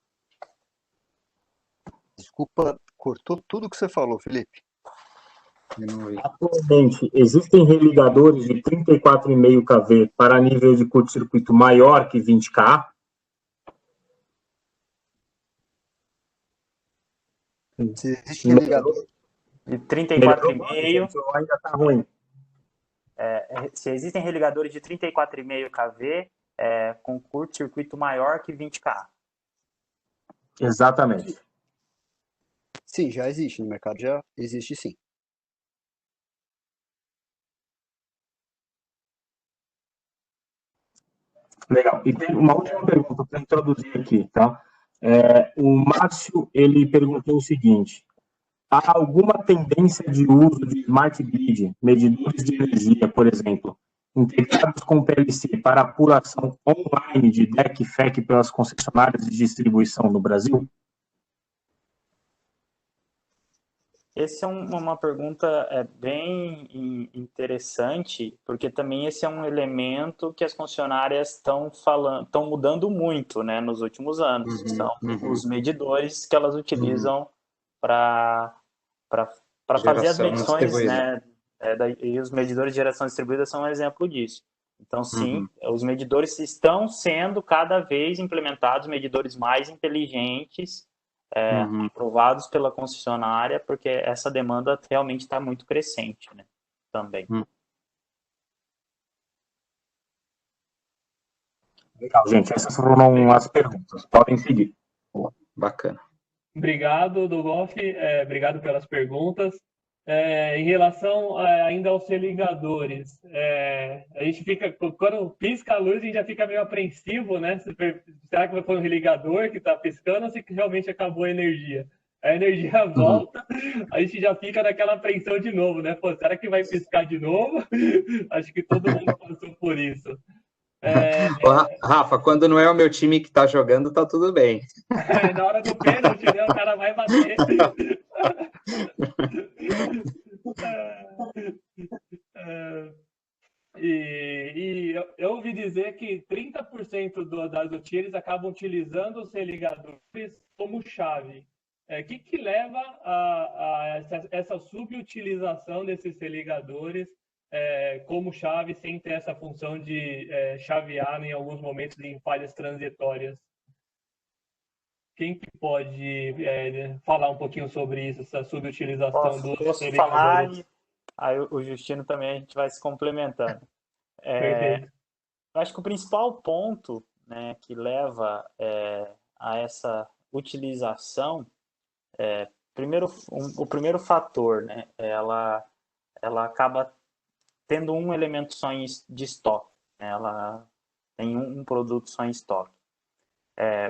Desculpa, cortou tudo que você falou, Felipe. Atualmente, existem religadores de 34,5 kV para nível de curto-circuito maior que 20K? Se existe religador de 34,5. Ainda está ruim. Se existem religadores de 34,5 kV com curto-circuito maior que 20K. Exatamente. Sim, já existe no mercado, já existe sim. Legal. E tem uma última pergunta para introduzir aqui, tá? O Márcio, ele perguntou o seguinte: há alguma tendência de uso de smart grid, medidores de energia, por exemplo, integrados com PLC para apuração online de DEC e FEC pelas concessionárias de distribuição no Brasil? Essa é uma pergunta bem interessante, porque também esse é um elemento que as concessionárias estão mudando muito, né, nos últimos anos. São os medidores que elas utilizam para fazer as medições, né? E os medidores de geração distribuída são um exemplo disso. Então, sim, os medidores estão sendo cada vez implementados, medidores mais inteligentes, aprovados pela concessionária, porque essa demanda realmente está muito crescente, né? Também. Legal, gente. Essas foram as perguntas. Podem seguir. Bacana. Obrigado, Dugoff. Obrigado pelas perguntas. Em relação ainda aos religadores, a gente fica, quando pisca a luz, a gente já fica meio apreensivo, né? Será que foi um religador que está piscando ou se realmente acabou a energia? A energia volta, a gente já fica naquela apreensão de novo, né? Pô, será que vai piscar de novo? Acho que todo mundo passou por isso. Rafa, quando não é o meu time que está jogando, tá tudo bem. Na hora do pênalti, né? O cara vai bater. Eu ouvi dizer que 30% das utilities acabam utilizando os religadores como chave. O que leva a essa subutilização desses religadores como chave, sem ter essa função de chavear em alguns momentos em falhas transitórias? Quem que pode falar um pouquinho sobre isso, essa subutilização dos Posso religadores? falar e aí o Justino também, a gente vai se complementando. Perfeito. Eu acho que o principal ponto, né, que leva a essa utilização, o primeiro fator, né, ela acaba tendo um elemento só de estoque, né, ela tem um produto só em estoque.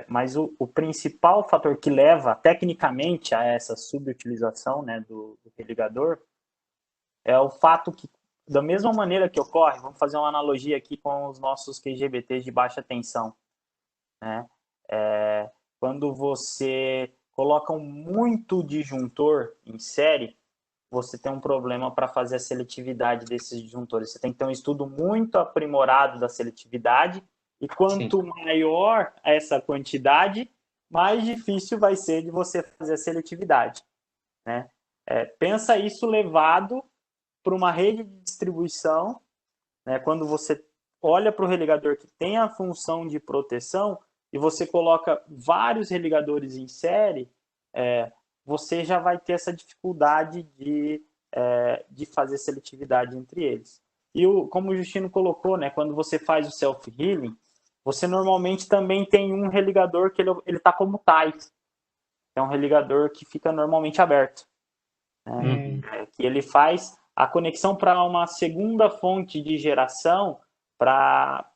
Mas o principal fator que leva tecnicamente a essa subutilização, né, do religador é o fato que, da mesma maneira que ocorre, vamos fazer uma analogia aqui com os nossos QGBTs de baixa tensão, né? Quando você coloca muito disjuntor em série, você tem um problema para fazer a seletividade desses disjuntores. Você tem que ter um estudo muito aprimorado da seletividade, e quanto maior essa quantidade, mais difícil vai ser de você fazer a seletividade, né? Pensa isso levado para uma rede de distribuição, né? Quando você olha para o religador que tem a função de proteção e você coloca vários religadores em série, você já vai ter essa dificuldade de fazer seletividade entre eles. E como o Justino colocou, né, quando você faz o self-healing, você normalmente também tem um religador que ele tá como tight. É um religador que fica normalmente aberto. Né? Que ele faz a conexão para uma segunda fonte de geração para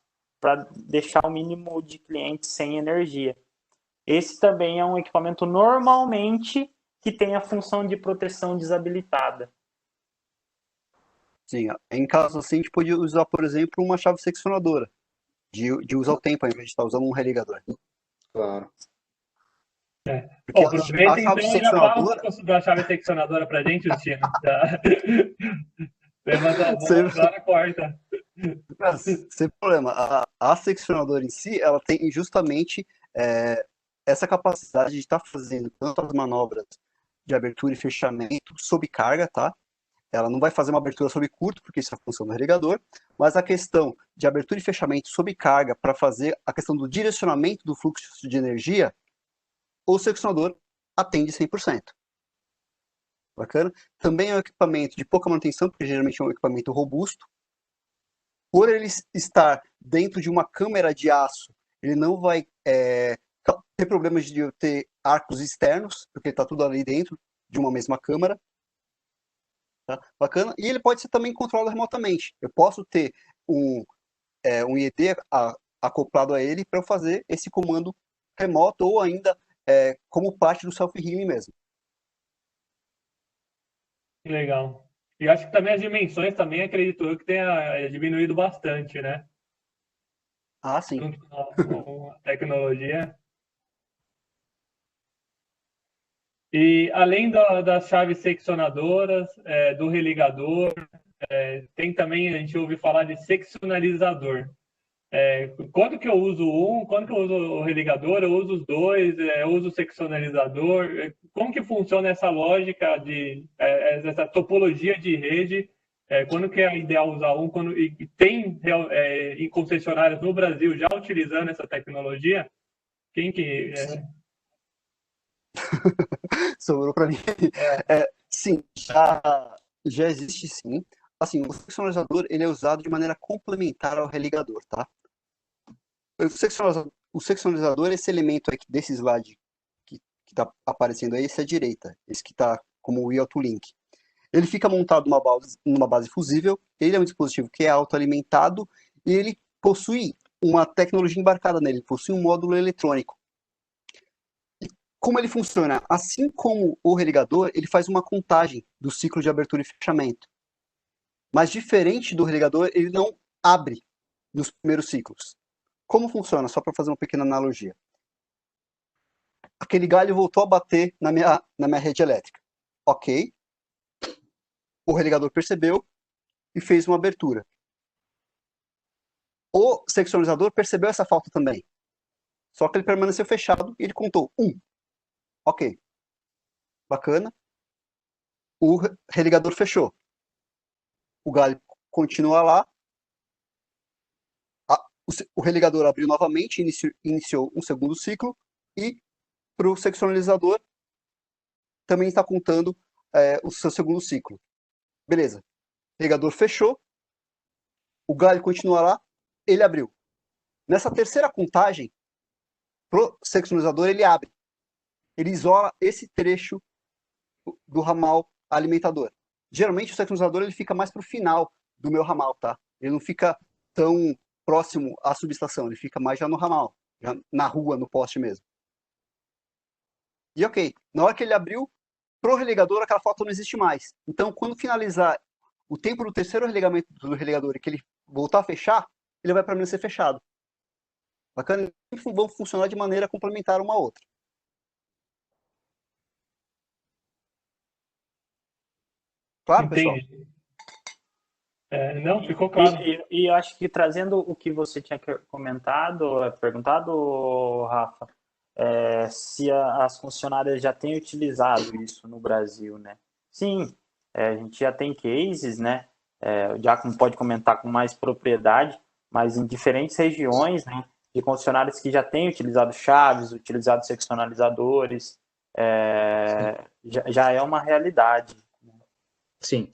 deixar o mínimo de clientes sem energia. Esse também é um equipamento normalmente que tem a função de proteção desabilitada. Sim, em caso assim, a gente pode usar, por exemplo, uma chave seccionadora, de usar o tempo, ao invés de estar usando um religador. Claro. Porque Aproveita a chave então e já fala um seccionadora... pouco da chave seccionadora para a gente, Justino. Tá? Levanta a bola Sem, lá na porta. sem problema. A seccionadora em si, ela tem justamente essa capacidade de estar fazendo tantas manobras de abertura e fechamento sob carga, tá? Ela não vai fazer uma abertura sob curto, porque isso é a função do irrigador, mas a questão de abertura e fechamento sob carga para fazer a questão do direcionamento do fluxo de energia, o seccionador atende 100%. Bacana? Também é um equipamento de pouca manutenção, porque geralmente é um equipamento robusto. Por ele estar dentro de uma câmera de aço, ele não vai ter problemas de ter arcos externos, porque está tudo ali dentro de uma mesma câmera. Tá? Bacana? E ele pode ser também controlado remotamente. Eu posso ter um IET acoplado a ele para eu fazer esse comando remoto ou ainda como parte do self-healing mesmo. Que legal. E acho que também as dimensões também, acredito eu, que tenha diminuído bastante, né? Ah, sim. Junto com a tecnologia. E além das chaves seccionadoras, do religador, tem também, a gente ouve falar de seccionalizador. Quando que eu uso um, quando que eu uso o religador, eu uso os dois, eu uso o seccionalizador. Como que funciona essa lógica essa topologia de rede? Quando que é ideal usar um? E tem em concessionárias no Brasil já utilizando essa tecnologia? Quem que... Sobrou para mim. Sim, já existe sim. Assim, o seccionalizador ele é usado de maneira complementar ao religador, tá? O seccionalizador é esse elemento aqui desse slide que está aparecendo aí, esse à direita, esse que está como o Link. Ele fica montado numa base fusível, ele é um dispositivo que é autoalimentado e ele possui uma tecnologia embarcada nele, possui um módulo eletrônico. Como ele funciona? Assim como o religador, ele faz uma contagem do ciclo de abertura e fechamento. Mas diferente do religador, ele não abre nos primeiros ciclos. Como funciona? Só para fazer uma pequena analogia. Aquele galho voltou a bater na minha rede elétrica. Ok. O religador percebeu e fez uma abertura. O seccionalizador percebeu essa falta também. Só que ele permaneceu fechado e ele contou 1. Ok. Bacana. O religador fechou. O galho continua lá. O religador abriu novamente, iniciou um segundo ciclo. E para o seccionalizador também está contando o seu segundo ciclo. Beleza. O religador fechou. O galho continua lá. Ele abriu. Nessa terceira contagem, pro seccionalizador ele abre. Ele isola esse trecho do ramal alimentador. Geralmente o seccionalizador ele fica mais para o final do meu ramal, tá? Ele não fica tão próximo à subestação, ele fica mais já no ramal, já na rua, no poste mesmo. E ok, na hora que ele abriu, pro religador aquela falta não existe mais. Então, quando finalizar o tempo do terceiro religamento do religador e que ele voltar a fechar, ele vai permanecer fechado. Bacana? Vão funcionar de maneira complementar uma a outra. Claro, pessoal? Entendi. Não, ficou claro. E eu acho que trazendo o que você tinha perguntado, Rafa, se as funcionárias já têm utilizado isso no Brasil, né? Sim, a gente já tem cases, né? O Giacomo pode comentar com mais propriedade, mas em diferentes regiões, né? De concessionários que já têm utilizado chaves, utilizado seccionalizadores, já é uma realidade. Sim,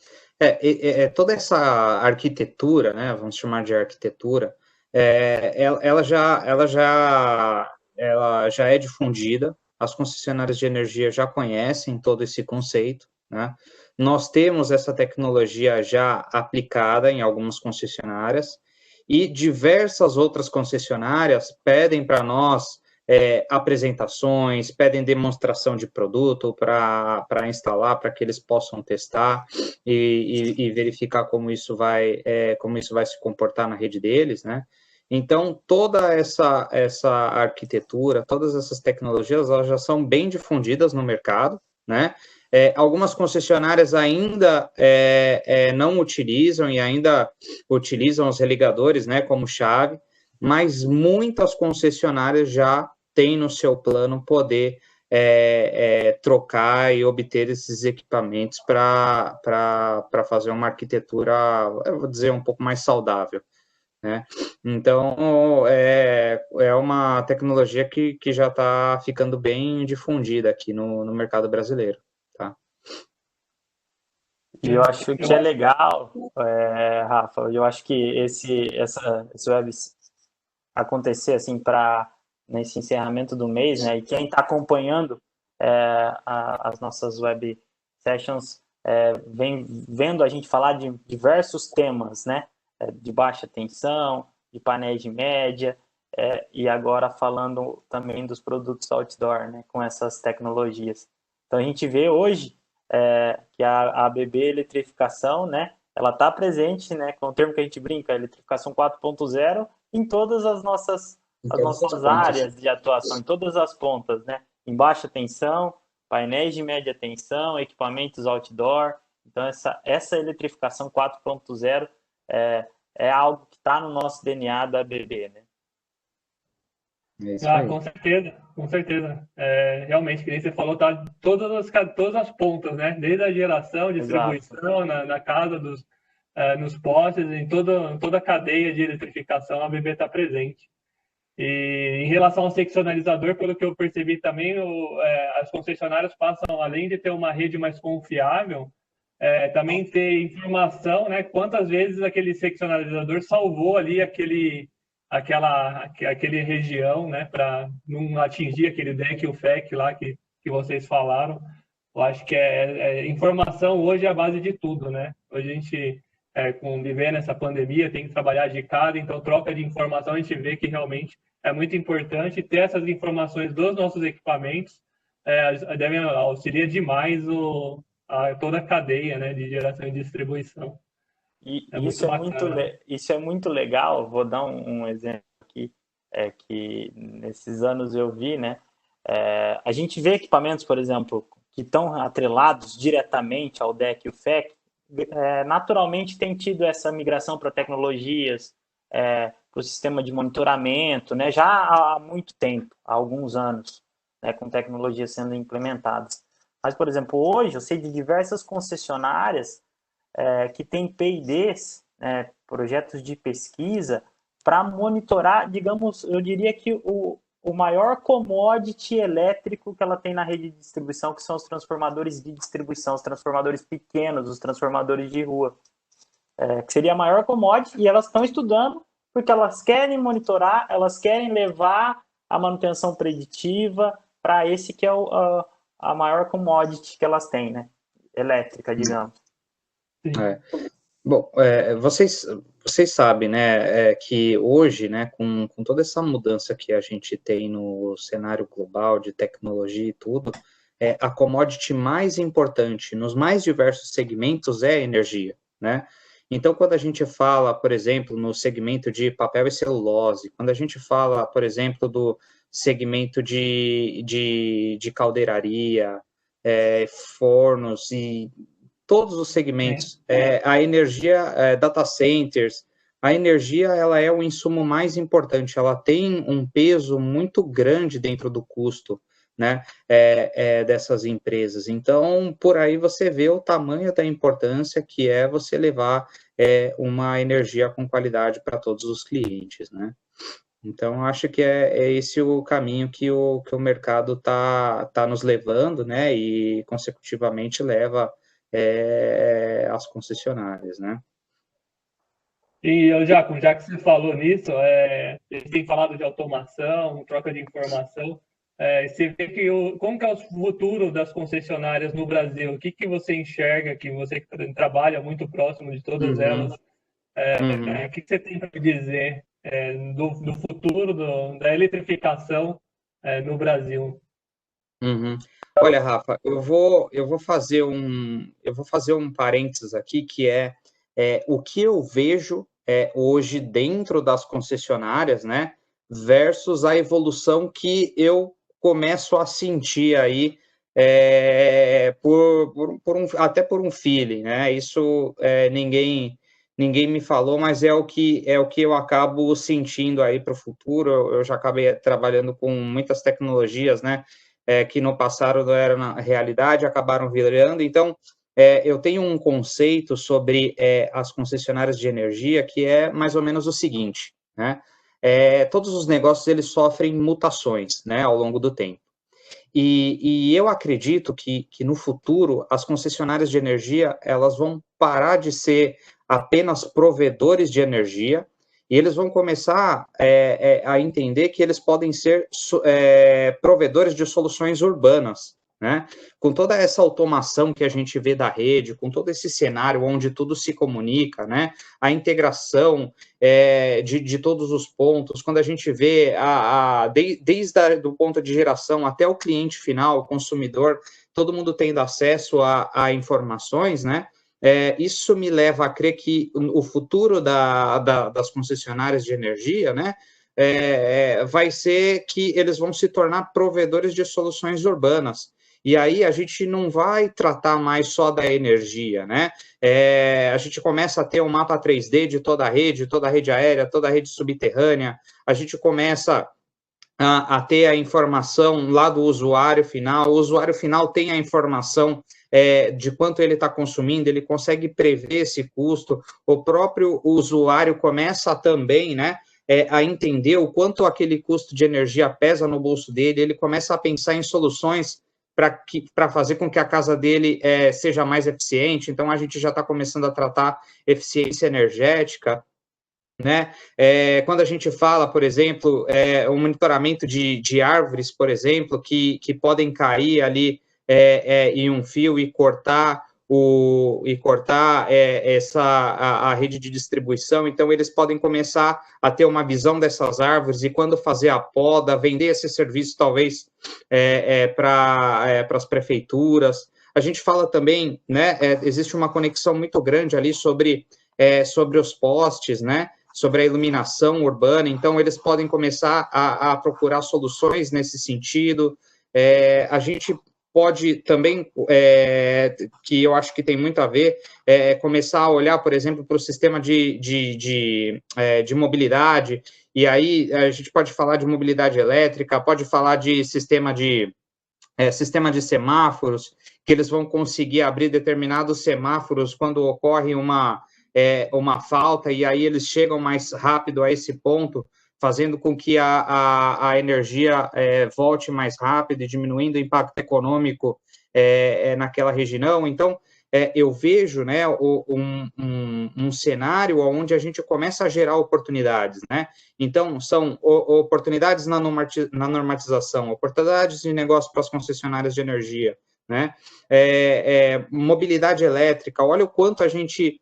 Toda essa arquitetura, né, vamos chamar de arquitetura, ela já é difundida, as concessionárias de energia já conhecem todo esse conceito, né? Nós temos essa tecnologia já aplicada em algumas concessionárias e diversas outras concessionárias pedem para nós apresentações, pedem demonstração de produto para instalar, para que eles possam testar e verificar como isso vai se comportar na rede deles, né? Então, toda essa arquitetura, todas essas tecnologias, elas já são bem difundidas no mercado, né? Algumas concessionárias ainda não utilizam e ainda utilizam os religadores, né, como chave, mas muitas concessionárias já têm no seu plano poder trocar e obter esses equipamentos para fazer uma arquitetura, eu vou dizer, um pouco mais saudável, né? Então, é uma tecnologia que já está ficando bem difundida aqui no mercado brasileiro, tá? E eu acho que é legal, Rafa, eu acho que esse web acontecer assim nesse encerramento do mês, né? E quem está acompanhando as nossas web sessions vem vendo a gente falar de diversos temas, né? De baixa tensão, de painéis de média, e agora falando também dos produtos outdoor, né? Com essas tecnologias. Então a gente vê hoje que a ABB Eletrificação, né? Ela está presente, né? Com o termo que a gente brinca, Eletrificação 4.0, em todas as nossas áreas de atuação, em todas as pontas, né? Em baixa tensão, painéis de média tensão, equipamentos outdoor. Então, essa eletrificação 4.0 é algo que está no nosso DNA da ABB, né? Com certeza. Realmente, que nem você falou, tá todas as pontas, né? Desde a geração, distribuição, na casa nos postes, em toda a cadeia de eletrificação, a ABB está presente. E em relação ao seccionalizador, pelo que eu percebi também, as concessionárias passam, além de ter uma rede mais confiável, também ter informação, né? Quantas vezes aquele seccionalizador salvou ali aquele região, né? Para não atingir aquele DEC e o FEC lá que vocês falaram. Eu acho que informação hoje é a base de tudo, né? Hoje a gente, vivendo essa pandemia, tem que trabalhar de casa, então troca de informação, a gente vê que realmente é muito importante ter essas informações dos nossos equipamentos, auxilia demais toda a cadeia, né, de geração e distribuição. E isso é muito legal. Vou dar um exemplo aqui, que nesses anos eu vi, né? A gente vê equipamentos, por exemplo, que estão atrelados diretamente ao DEC e o FEC, naturalmente tem tido essa migração para tecnologias, para o sistema de monitoramento, né? Já há muito tempo, há alguns anos, né? Com tecnologias sendo implementadas. Mas, por exemplo, hoje eu sei de diversas concessionárias que têm P&Ds, projetos de pesquisa, para monitorar, digamos, eu diria que o maior commodity elétrico que ela tem na rede de distribuição, que são os transformadores de distribuição, os transformadores pequenos, os transformadores de rua, que seria a maior commodity, e elas estão estudando porque elas querem monitorar, elas querem levar a manutenção preditiva para esse que é a maior commodity que elas têm, né? Elétrica, digamos. Bom, vocês sabem, né, que hoje, né, com toda essa mudança que a gente tem no cenário global de tecnologia e tudo, a commodity mais importante nos mais diversos segmentos é a energia, né? Então, quando a gente fala, por exemplo, no segmento de papel e celulose, quando a gente fala, por exemplo, do segmento de caldeiraria, fornos e todos os segmentos, a energia, data centers, a energia, ela é o insumo mais importante, ela tem um peso muito grande dentro do custo, né, dessas empresas. Então, por aí você vê o tamanho da importância que é você levar uma energia com qualidade para todos os clientes, né. Então, acho que é esse o caminho que o mercado tá nos levando, né, e consecutivamente leva as concessionárias, né? E, Giacomo, já que você falou nisso, a gente tem falado de automação, troca de informação, você vê que como que é o futuro das concessionárias no Brasil? O que que você enxerga, que você trabalha muito próximo de todas elas, o que que você tem para dizer do futuro da eletrificação no Brasil? Olha, Rafa, eu vou fazer um parênteses aqui, que é o que eu vejo hoje dentro das concessionárias, né, versus a evolução que eu começo a sentir aí até por um feeling, né? Isso ninguém me falou, mas é o que eu acabo sentindo aí para o futuro. Eu já acabei trabalhando com muitas tecnologias, né? Que no passado não eram na realidade, acabaram virando. Então, eu tenho um conceito sobre as concessionárias de energia que é mais ou menos o seguinte, né? Todos os negócios, eles sofrem mutações, né, ao longo do tempo. E eu acredito que no futuro, as concessionárias de energia, elas vão parar de ser apenas provedores de energia, e eles vão começar a entender que eles podem ser provedores de soluções urbanas, né? Com toda essa automação que a gente vê da rede, com todo esse cenário onde tudo se comunica, né? A integração de todos os pontos, quando a gente vê desde o ponto de geração até o cliente final, o consumidor, todo mundo tendo acesso a informações, né? Isso me leva a crer que o futuro das concessionárias de energia, né, vai ser que eles vão se tornar provedores de soluções urbanas. E aí a gente não vai tratar mais só da energia, né? A gente começa a ter um mapa 3D de toda a rede aérea, toda a rede subterrânea, a gente começa a ter a informação lá do usuário final, o usuário final tem a informação de quanto ele está consumindo, ele consegue prever esse custo, o próprio usuário começa também, né, a entender o quanto aquele custo de energia pesa no bolso dele, ele começa a pensar em soluções para fazer com que a casa dele seja mais eficiente. Então, a gente já está começando a tratar eficiência energética, né? Quando a gente fala, por exemplo, o monitoramento de árvores, por exemplo, que podem cair ali em um fio e cortar a rede de distribuição, então eles podem começar a ter uma visão dessas árvores e quando fazer a poda, vender esse serviço talvez para as prefeituras. A gente fala também, né, existe uma conexão muito grande ali sobre os postes, né, sobre a iluminação urbana, então eles podem começar a procurar soluções nesse sentido. A gente pode também, que eu acho que tem muito a ver, começar a olhar, por exemplo, para o sistema de mobilidade, e aí a gente pode falar de mobilidade elétrica, pode falar de sistema de semáforos, que eles vão conseguir abrir determinados semáforos quando ocorre uma falta, e aí eles chegam mais rápido a esse ponto, fazendo com que a energia volte mais rápido e diminuindo o impacto econômico naquela região. Então, eu vejo, né, um cenário onde a gente começa a gerar oportunidades, né? Então, são oportunidades na normatização, oportunidades de negócio para as concessionárias de energia, né? Mobilidade elétrica, olha o quanto a gente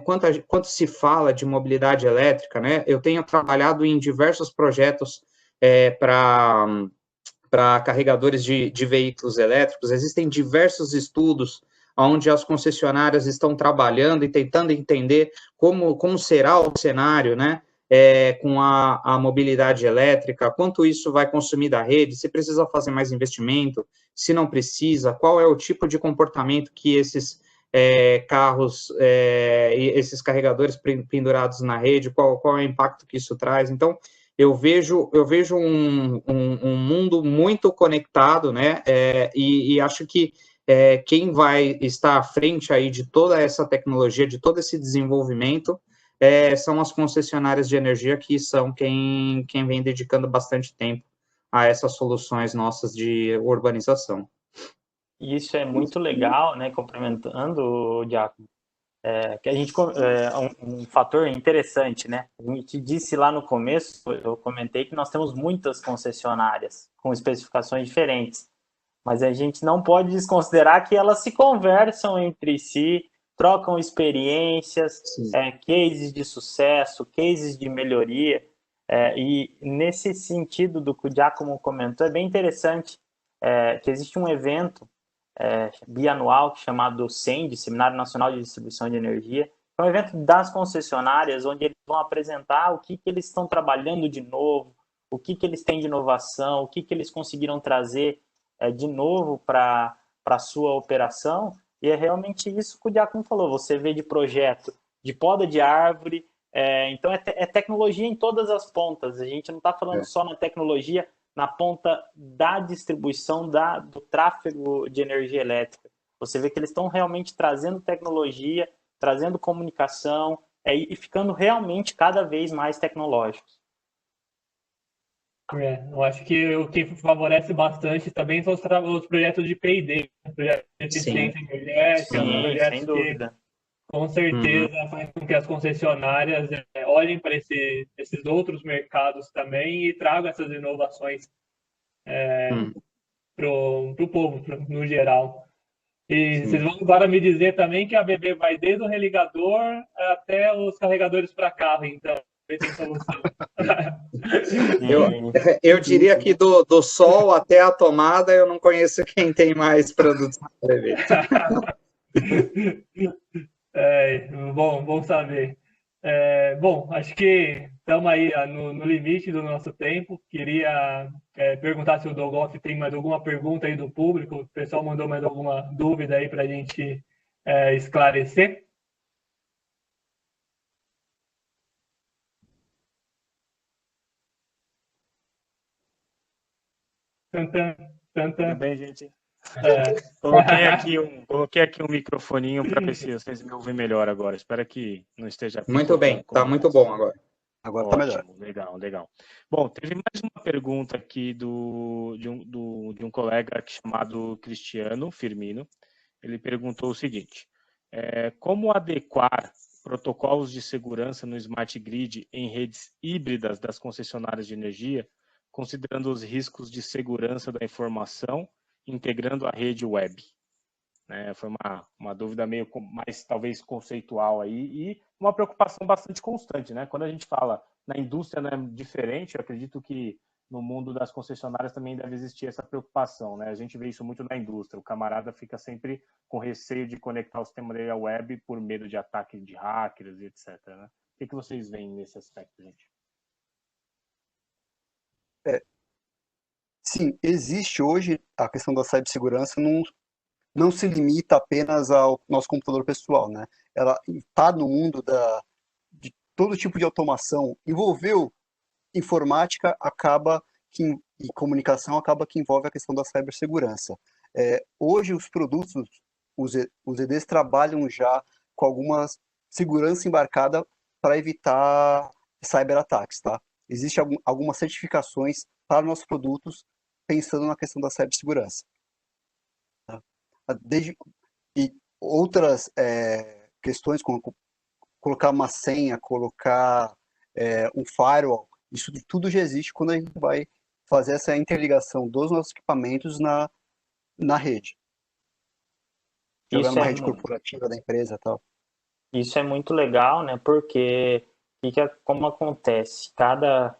quanto se fala de mobilidade elétrica, né? Eu tenho trabalhado em diversos projetos para carregadores de veículos elétricos. Existem diversos estudos onde as concessionárias estão trabalhando e tentando entender como será o cenário, né? Com a mobilidade elétrica, quanto isso vai consumir da rede, se precisa fazer mais investimento, se não precisa, qual é o tipo de comportamento que esses carros e esses carregadores pendurados na rede, qual é o impacto que isso traz. Então, eu vejo um mundo muito conectado, né, e acho que quem vai estar à frente aí de toda essa tecnologia, de todo esse desenvolvimento, são as concessionárias de energia, que são quem vem dedicando bastante tempo a essas soluções nossas de urbanização. isso é muito legal, né? Complementando, Diaco, que a gente um fator interessante, né? A gente disse lá no começo, eu comentei que nós temos muitas concessionárias com especificações diferentes, mas a gente não pode desconsiderar que elas se conversam entre si, trocam experiências, cases de sucesso, cases de melhoria, e nesse sentido do que o Giacomo comentou, é bem interessante que existe um evento bianual chamado SEND, Seminário Nacional de Distribuição de Energia. É um evento das concessionárias, onde eles vão apresentar o que eles estão trabalhando de novo, o que eles têm de inovação, o que eles conseguiram trazer de novo para a sua operação. E é realmente isso que o Giacomo falou, você vê de projeto de poda de árvore, então é tecnologia em todas as pontas, a gente não está falando só na tecnologia, na ponta da distribuição do tráfego de energia elétrica. Você vê que eles estão realmente trazendo tecnologia, trazendo comunicação e ficando realmente cada vez mais tecnológicos. Eu acho que o que favorece bastante também são os projetos de P&D, projetos de eficiência energética, projetos sem dúvida. Que, com certeza, faz com que as concessionárias olhem para esses outros mercados também e tragam essas inovações para o povo, no geral. E vocês vão agora me dizer também que a ABB vai desde o religador até os carregadores para carro, então, tem solução. Eu diria que do sol até a tomada eu não conheço quem tem mais produtos na ABB. Bom saber. Bom, acho que estamos aí no limite do nosso tempo. Queria perguntar se o Dolgoff tem mais alguma pergunta aí do público. O pessoal mandou mais alguma dúvida aí para a gente esclarecer. Tudo bem, gente? Coloquei aqui um microfoninho para ver se vocês me ouvem melhor agora. Espero que não esteja... Muito bem, está muito bom agora. Agora está melhor. Legal. Bom, teve mais uma pergunta aqui de um colega chamado Cristiano Firmino. Ele perguntou o seguinte: como adequar protocolos de segurança no Smart Grid em redes híbridas das concessionárias de energia, considerando os riscos de segurança da informação, integrando a rede web? Foi uma dúvida meio mais, talvez, conceitual aí, e uma preocupação bastante constante, né? Quando a gente fala na indústria, não é diferente, eu acredito que no mundo das concessionárias também deve existir essa preocupação, né? A gente vê isso muito na indústria, o camarada fica sempre com receio de conectar o sistema dele à web por medo de ataque de hackers e etc, né? O que vocês veem nesse aspecto, gente? Sim, existe hoje a questão da cibersegurança, não se limita apenas ao nosso computador pessoal, né? Ela está no mundo de todo tipo de automação. Envolveu informática, e comunicação acaba que envolve a questão da cibersegurança. Hoje os produtos, os EDs trabalham já com alguma segurança embarcada para evitar cyberataques, tá? Existem algumas certificações para nossos produtos pensando na questão da cibersegurança. E outras questões, como colocar uma senha, colocar um firewall, isso tudo já existe quando a gente vai fazer essa interligação dos nossos equipamentos na rede. Jogando na rede corporativa da empresa e tal. Isso é muito legal, né? Porque como acontece? Cada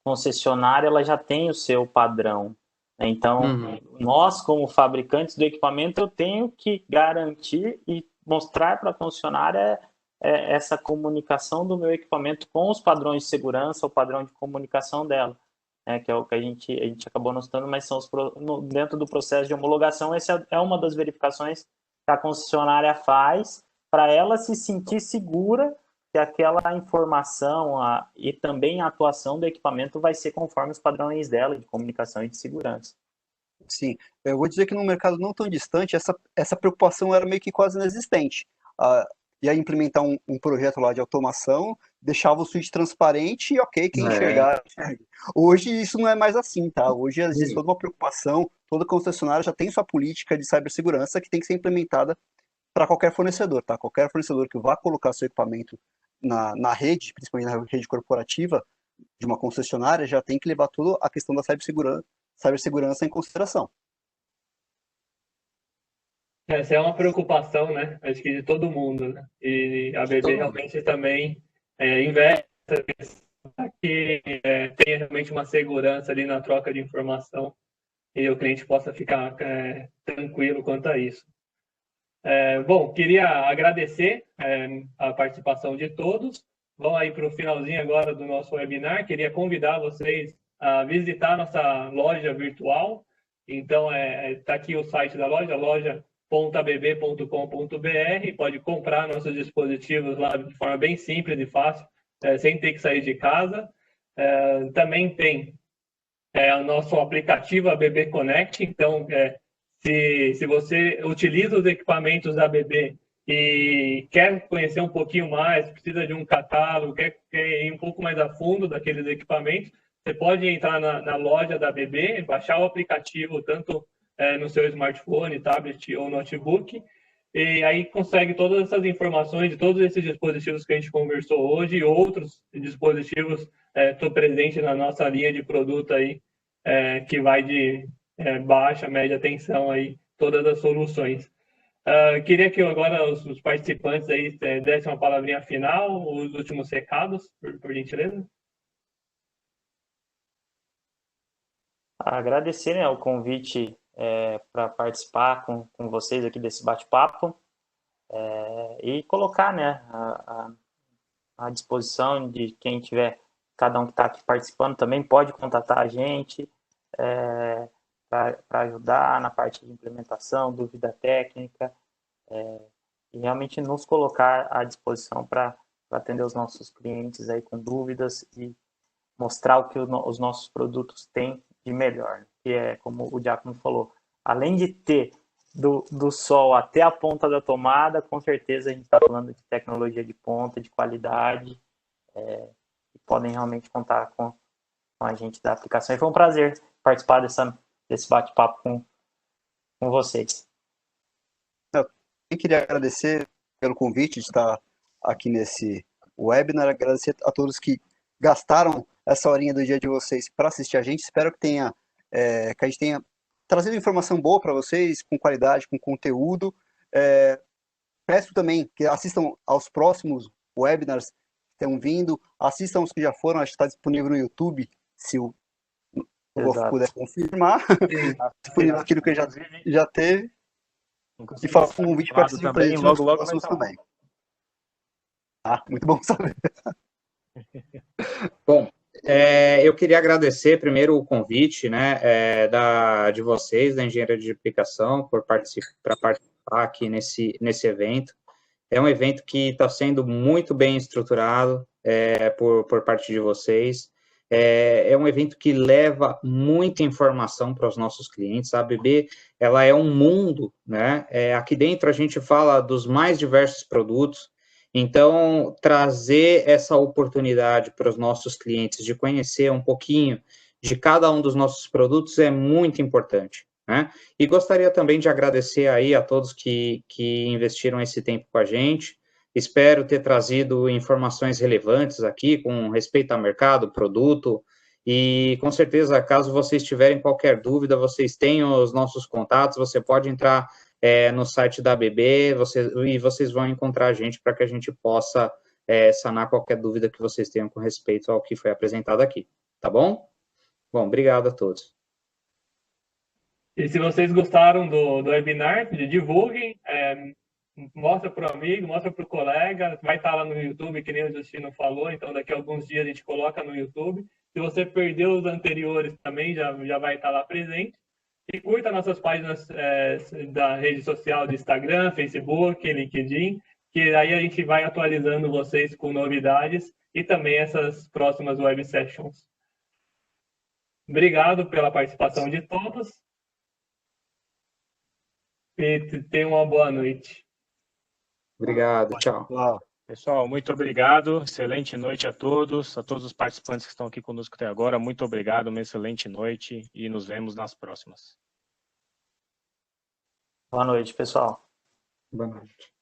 concessionária ela já tem o seu padrão. Então, nós, como fabricantes do equipamento, eu tenho que garantir e mostrar para a concessionária essa comunicação do meu equipamento com os padrões de segurança, o padrão de comunicação dela, né, que é o que a gente acabou notando, mas são dentro do processo de homologação, essa é uma das verificações que a concessionária faz para ela se sentir segura que aquela informação e também a atuação do equipamento vai ser conforme os padrões dela de comunicação e de segurança. Sim, eu vou dizer que no mercado não tão distante, essa preocupação era meio que quase inexistente. Ia implementar um projeto lá de automação, deixava o switch transparente e ok, quem enxergar. Hoje isso não é mais assim, tá? Hoje existe toda uma preocupação, toda concessionária já tem sua política de cibersegurança que tem que ser implementada para qualquer fornecedor, tá? Qualquer fornecedor que vá colocar seu equipamento na rede, principalmente na rede corporativa de uma concessionária, já tem que levar toda a questão da cibersegurança em consideração. Essa é uma preocupação, né? Acho que de todo mundo, né? E a BB realmente também investe para que tenha realmente uma segurança ali na troca de informação e o cliente possa ficar tranquilo quanto a isso. Bom, queria agradecer a participação de todos. Vamos aí para o finalzinho agora do nosso webinar. Queria convidar vocês a visitar nossa loja virtual. Então, está aqui o site da loja, loja.abb.com.br. Pode comprar nossos dispositivos lá de forma bem simples e fácil, sem ter que sair de casa. Também tem o nosso aplicativo ABB Connect. Então, se você utiliza os equipamentos da ABB e quer conhecer um pouquinho mais, precisa de um catálogo, quer ir um pouco mais a fundo daqueles equipamentos, você pode entrar na loja da ABB, baixar o aplicativo tanto no seu smartphone, tablet ou notebook, e aí consegue todas essas informações de todos esses dispositivos que a gente conversou hoje e outros dispositivos. Estou presente na nossa linha de produto aí, que vai de baixa, média tensão aí, todas as soluções. Queria que agora os participantes aí dessem uma palavrinha final, os últimos recados, por gentileza. Agradecer, né, o convite para participar com vocês aqui desse bate-papo e colocar, né, à disposição de quem tiver, cada um que está aqui participando também pode contatar a gente para ajudar na parte de implementação, dúvida técnica, e realmente nos colocar à disposição para atender os nossos clientes aí com dúvidas e mostrar o que os nossos produtos têm de melhor, que é, como o Giacomo falou, além de ter do sol até a ponta da tomada, com certeza a gente está falando de tecnologia de ponta, de qualidade, e podem realmente contar com a gente da aplicação. E foi um prazer participar desse bate-papo com vocês. Eu queria agradecer pelo convite de estar aqui nesse webinar, agradecer a todos que gastaram essa horinha do dia de vocês para assistir a gente. Espero que a gente tenha trazido informação boa para vocês, com qualidade, com conteúdo. Peço também que assistam aos próximos webinars que estão vindo, assistam os que já foram, acho que está disponível no YouTube, se o Wolf puder confirmar, disponível aquilo que já teve. E faço um convite para assistir também, logo próximos também. Muito bom saber. Bom, eu queria agradecer primeiro o convite, né, de vocês, da Engenharia de Aplicação, para participar aqui nesse evento. É um evento que está sendo muito bem estruturado por parte de vocês. É um evento que leva muita informação para os nossos clientes. A ABB, ela é um mundo, né? Aqui dentro a gente fala dos mais diversos produtos. Então, trazer essa oportunidade para os nossos clientes de conhecer um pouquinho de cada um dos nossos produtos é muito importante, né? E gostaria também de agradecer aí a todos que investiram esse tempo com a gente. Espero ter trazido informações relevantes aqui com respeito ao mercado, produto, e com certeza, caso vocês tiverem qualquer dúvida, vocês têm os nossos contatos, você pode entrar no site da ABB, e vocês vão encontrar a gente para que a gente possa sanar qualquer dúvida que vocês tenham com respeito ao que foi apresentado aqui, tá bom? Bom, obrigado a todos. E se vocês gostaram do webinar, divulguem, mostra para o amigo, mostra para o colega, vai estar lá no YouTube, que nem o Justino falou, então daqui a alguns dias a gente coloca no YouTube. Se você perdeu os anteriores também, já vai estar lá presente. E curta nossas páginas da rede social do Instagram, Facebook, LinkedIn, que aí a gente vai atualizando vocês com novidades e também essas próximas web sessions. Obrigado pela participação de todos e tenham uma boa noite. Obrigado, tchau. Pessoal, muito obrigado. Excelente noite a todos os participantes que estão aqui conosco até agora. Muito obrigado, uma excelente noite e nos vemos nas próximas. Boa noite, pessoal. Boa noite.